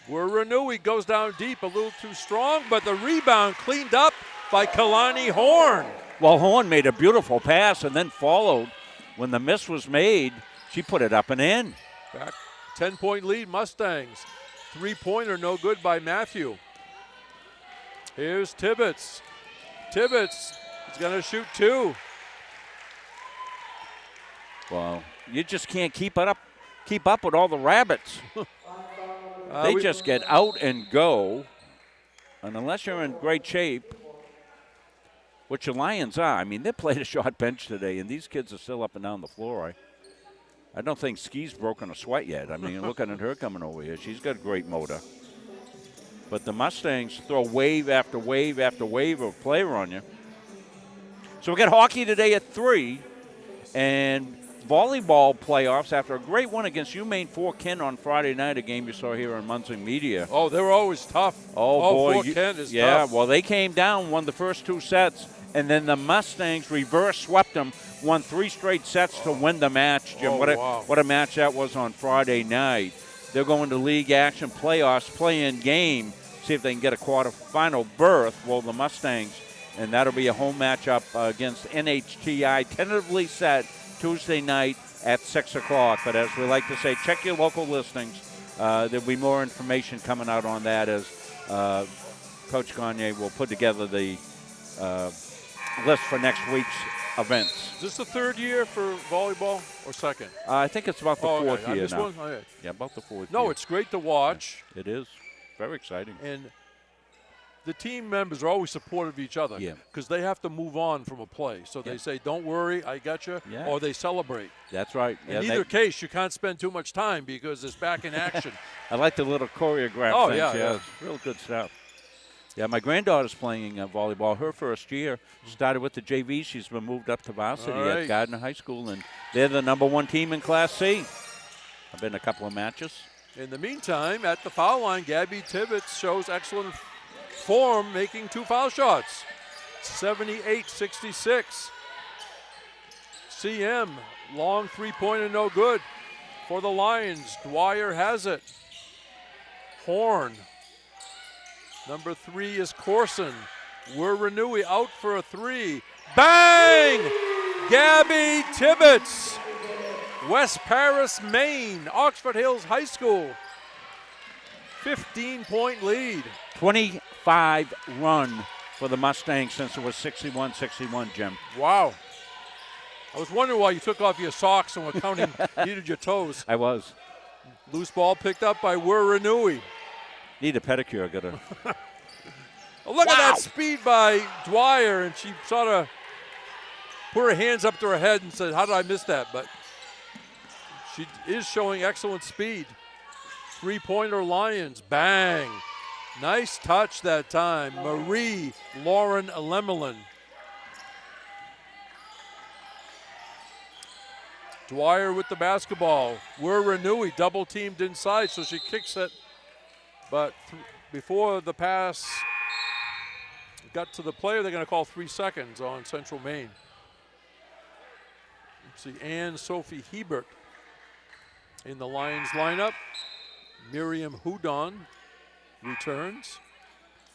Renui goes down deep, a little too strong, but the rebound cleaned up by Kalani Horn. Well, Horn made a beautiful pass and then followed. When the miss was made, she put it up and in. Back 10-point lead, Mustangs. Three-pointer, no good by Matthew. Here's Tibbetts. Tibbetts is going to shoot two. Well, you just can't keep up with all the rabbits. They just get out and go. And unless you're in great shape, which the Lions are, I mean, they played a short bench today, and these kids are still up and down the floor. I don't think Ski's broken a sweat yet. I mean, looking at her coming over here, she's got great motor. But the Mustangs throw wave after wave after wave of player on you. So we got hockey today at 3, and volleyball playoffs after a great one against UMaine Fort Kent on Friday night, a game you saw here on Munson Media. Oh, they were always tough. Oh boy. Fort Kent is tough. Yeah, well, they came down, won the first 2 sets, and then the Mustangs reverse swept them, won 3 straight sets to win the match, Jim. What a match that was on Friday night. They're going to league action playoffs, play-in game, see if they can get a quarterfinal berth. Well, the Mustangs, and that'll be a home matchup against NHTI, tentatively set Tuesday night at 6 o'clock. But as we like to say, check your local listings. There'll be more information coming out on that as Coach Gagne will put together the list for next week's events. Is this the 3rd year for volleyball or 2nd? I think it's about the 4th year now. Okay. Yeah, about the 4th year. No, it's great to watch. Yeah, it is. Very exciting. And the team members are always supportive of each other because they have to move on from a play. So they say, don't worry, I got you, or they celebrate. That's right. In either case, you can't spend too much time because it's back in action. I like the little choreographed things. Yeah. Real good stuff. Yeah, my granddaughter's playing volleyball. Her first year started with the JV. She's been moved up to varsity at Gardner High School, and they're the #1 team in Class C. I've been to a couple of matches. In the meantime, at the foul line, Gabby Tibbetts shows excellent form, making 2 foul shots. 78-66. CM, long three-pointer, no good for the Lions. Dwyer has it. Horn. Number 3 is Corson. Renui out for a 3. Bang! Gabby Tibbetts. West Paris, Maine, Oxford Hills High School. 15-point lead. 25 run for the Mustangs since it was 61-61, Jim. Wow. I was wondering why you took off your socks and were counting, needed your toes. I was. Loose ball picked up by Wiranui. Need a pedicure, gotta. Look at that speed by Dwyer, and she sort of put her hands up to her head and said, how did I miss that? But she is showing excellent speed. Three-pointer Lions, bang. Nice touch that time. Marie Lauren Lemelin. Dwyer with the basketball. Wiranui double-teamed inside, so she kicks it. But before the pass got to the player, they're going to call 3 seconds on Central Maine. Let's see, Ann Sophie Hebert in the Lions lineup. Miriam Houdon returns.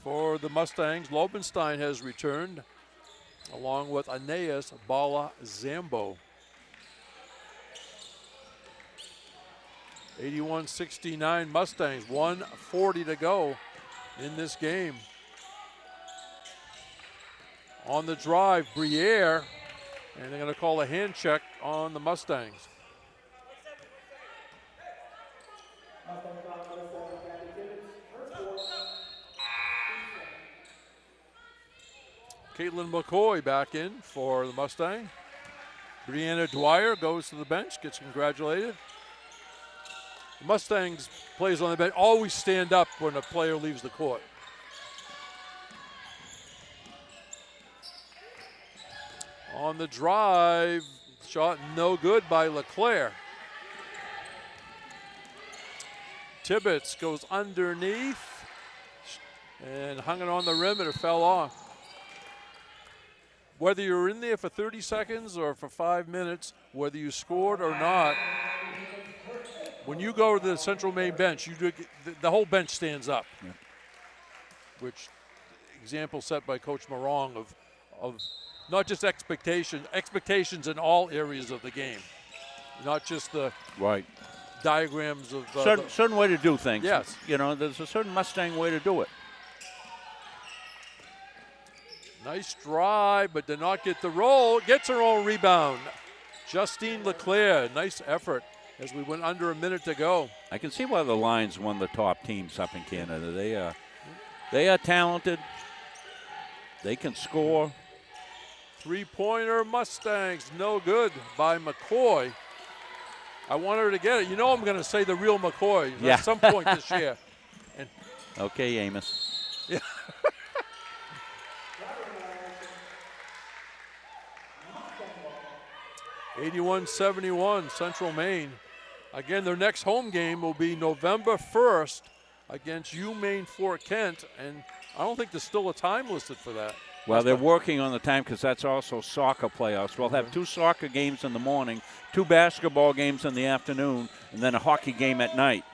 For the Mustangs, Lobenstein has returned, along with Aeneas Bala Zambo. 81-69 Mustangs, 1:40 to go in this game. On the drive, Briere, and they're going to call a hand check on the Mustangs. Caitlin McCoy back in for the Mustang. Brianna Dwyer goes to the bench, gets congratulated. The Mustangs players on the bench always stand up when a player leaves the court. On the drive, shot no good by LeClaire. Tibbetts goes underneath and hung it on the rim and it fell off. Whether you're in there for 30 seconds or for 5 minutes, whether you scored or not, when you go to the Central Maine bench, you do, the whole bench stands up. Yeah. Which example set by Coach Morong of not just expectations in all areas of the game, not just the diagrams of certain way to do things. Yes, you know, there's a certain Mustang way to do it. Nice drive, but did not get the roll. Gets her own rebound. Justine LeClaire, nice effort as we went under a minute to go. I can see why the Lions won the top teams up in Canada. They are talented. They can score. Three-pointer Mustangs, no good by McCoy. I want her to get it. You know I'm going to say the real McCoy at some point this year. And okay, Amos. Yeah. (81-71) Central Maine. Again, their next home game will be November 1st against UMaine Fort Kent, and I don't think there's still a time listed for that. Well, they're working on the time because that's also soccer playoffs. We'll have 2 soccer games in the morning, 2 basketball games in the afternoon, and then a hockey game at night.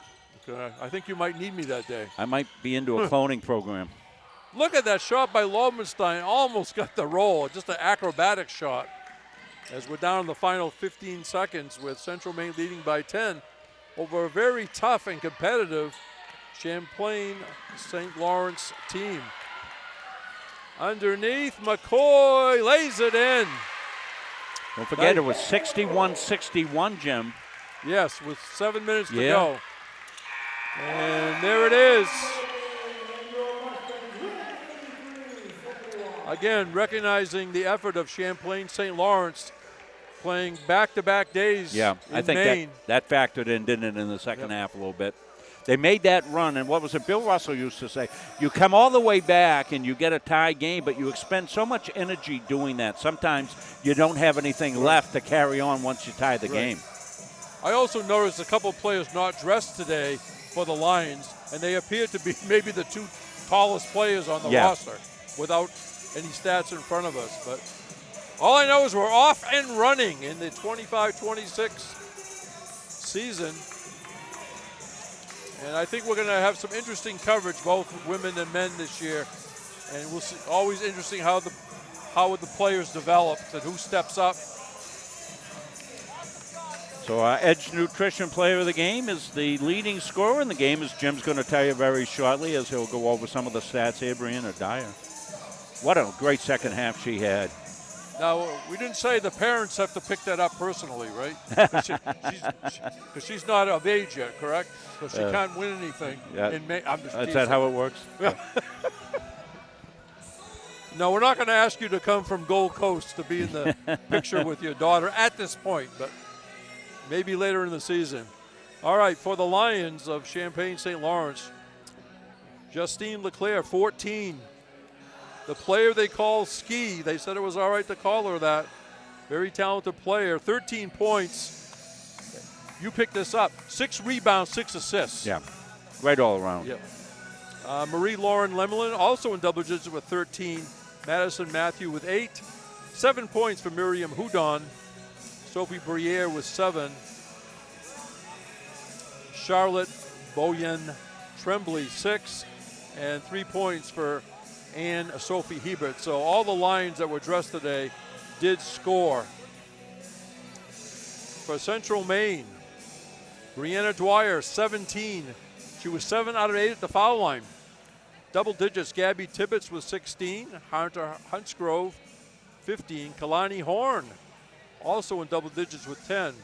Okay. I think you might need me that day. I might be into a cloning program. Look at that shot by Lobenstein. Almost got the roll. Just an acrobatic shot. As we're down in the final 15 seconds with Central Maine leading by 10 over a very tough and competitive Champlain St. Lawrence team. Underneath, McCoy lays it in. Don't forget, it was 61-61, Jim. Yes, with 7 minutes to go. And there it is. Again, recognizing the effort of Champlain St. Lawrence playing back-to-back days I in think Maine. that factored in, didn't it, in the second half a little bit. They made that run, and what was it Bill Russell used to say? You come all the way back and you get a tie game, but you expend so much energy doing that. Sometimes you don't have anything left to carry on once you tie the game. I also noticed a couple of players not dressed today for the Lions, and they appear to be maybe the 2 tallest players on the roster without any stats in front of us. But all I know is we're off and running in the 25-26 season. And I think we're going to have some interesting coverage, both women and men this year. And we'll see, always interesting how the players develop and who steps up. So our Edge Nutrition Player of the Game is the leading scorer in the game, as Jim's going to tell you very shortly, as he'll go over some of the stats here. Brianna Dyer. What a great second half she had. Now, we didn't say the parents have to pick that up personally, right? Because she's not of age yet, correct? So she can't win anything. Yeah. I'm just Is that how it works? No, we're not going to ask you to come from Gold Coast to be in the picture with your daughter at this point, but maybe later in the season. All right, for the Lions of Champaign St. Lawrence, Justine Leclerc, 14. The player they call Ski. They said it was all right to call her that. Very talented player. 13 points. You picked this up. 6 rebounds, 6 assists. Yeah, right all around. Yeah. Marie-Lauren Lemelin also in double digits with 13. Madison Matthew with 8. 7 points for Miriam Houdon. Sophie Briere with 7. Charlotte Boyen Tremblay, 6. And 3 points for and Sophie Hebert. So all the Lions that were dressed today did score. For Central Maine, Brianna Dwyer, 17. She was 7 out of 8 at the foul line. Double digits, Gabby Tibbetts with 16. Hunter Huntsgrove, 15. Kalani Horn, also in double digits with 10.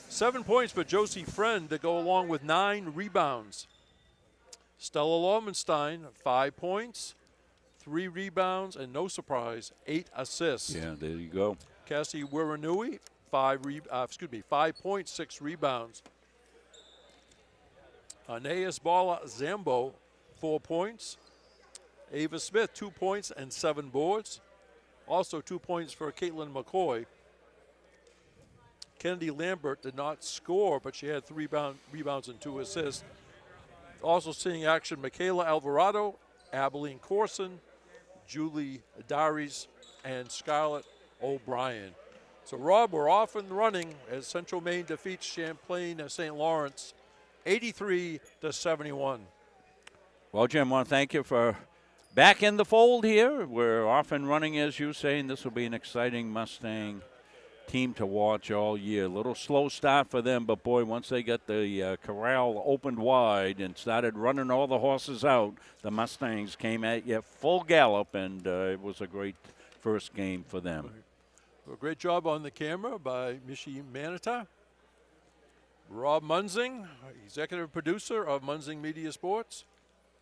7 points for Josie Friend to go along with 9 rebounds. Stella Lomenstein, 5 points, 3 rebounds, and no surprise, 8 assists. Yeah, there you go. Cassie Wiranui, 5 points, 6 rebounds. Aeneas Bala Zambo, 4 points. Ava Smith, 2 points and 7 boards. Also 2 points for Caitlin McCoy. Kennedy Lambert did not score, but she had 3 rebounds and 2 assists. Also seeing action, Michaela Alvarado, Abilene Corson, Julie Daries, and Scarlett O'Brien. So, Rob, we're off and running as Central Maine defeats Champlain St. Lawrence 83-71. Well, Jim, I want to thank you for back in the fold here. We're off and running, as you say, and this will be an exciting Mustang team to watch all year. A little slow start for them, but boy, once they got the corral opened wide and started running all the horses out, the Mustangs came at you full gallop, and it was a great first game for them. Well, great job on the camera by Mishi Manata. Rob Munzing, executive producer of Munzing Media Sports.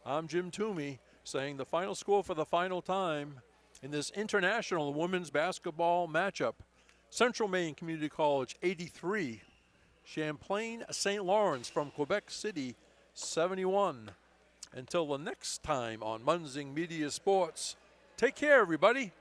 I'm Jim Toomey, saying the final score for the final time in this international women's basketball matchup. Central Maine Community College 83, Champlain St. Lawrence from Quebec City 71. Until the next time on Munzing Media Sports, take care, everybody.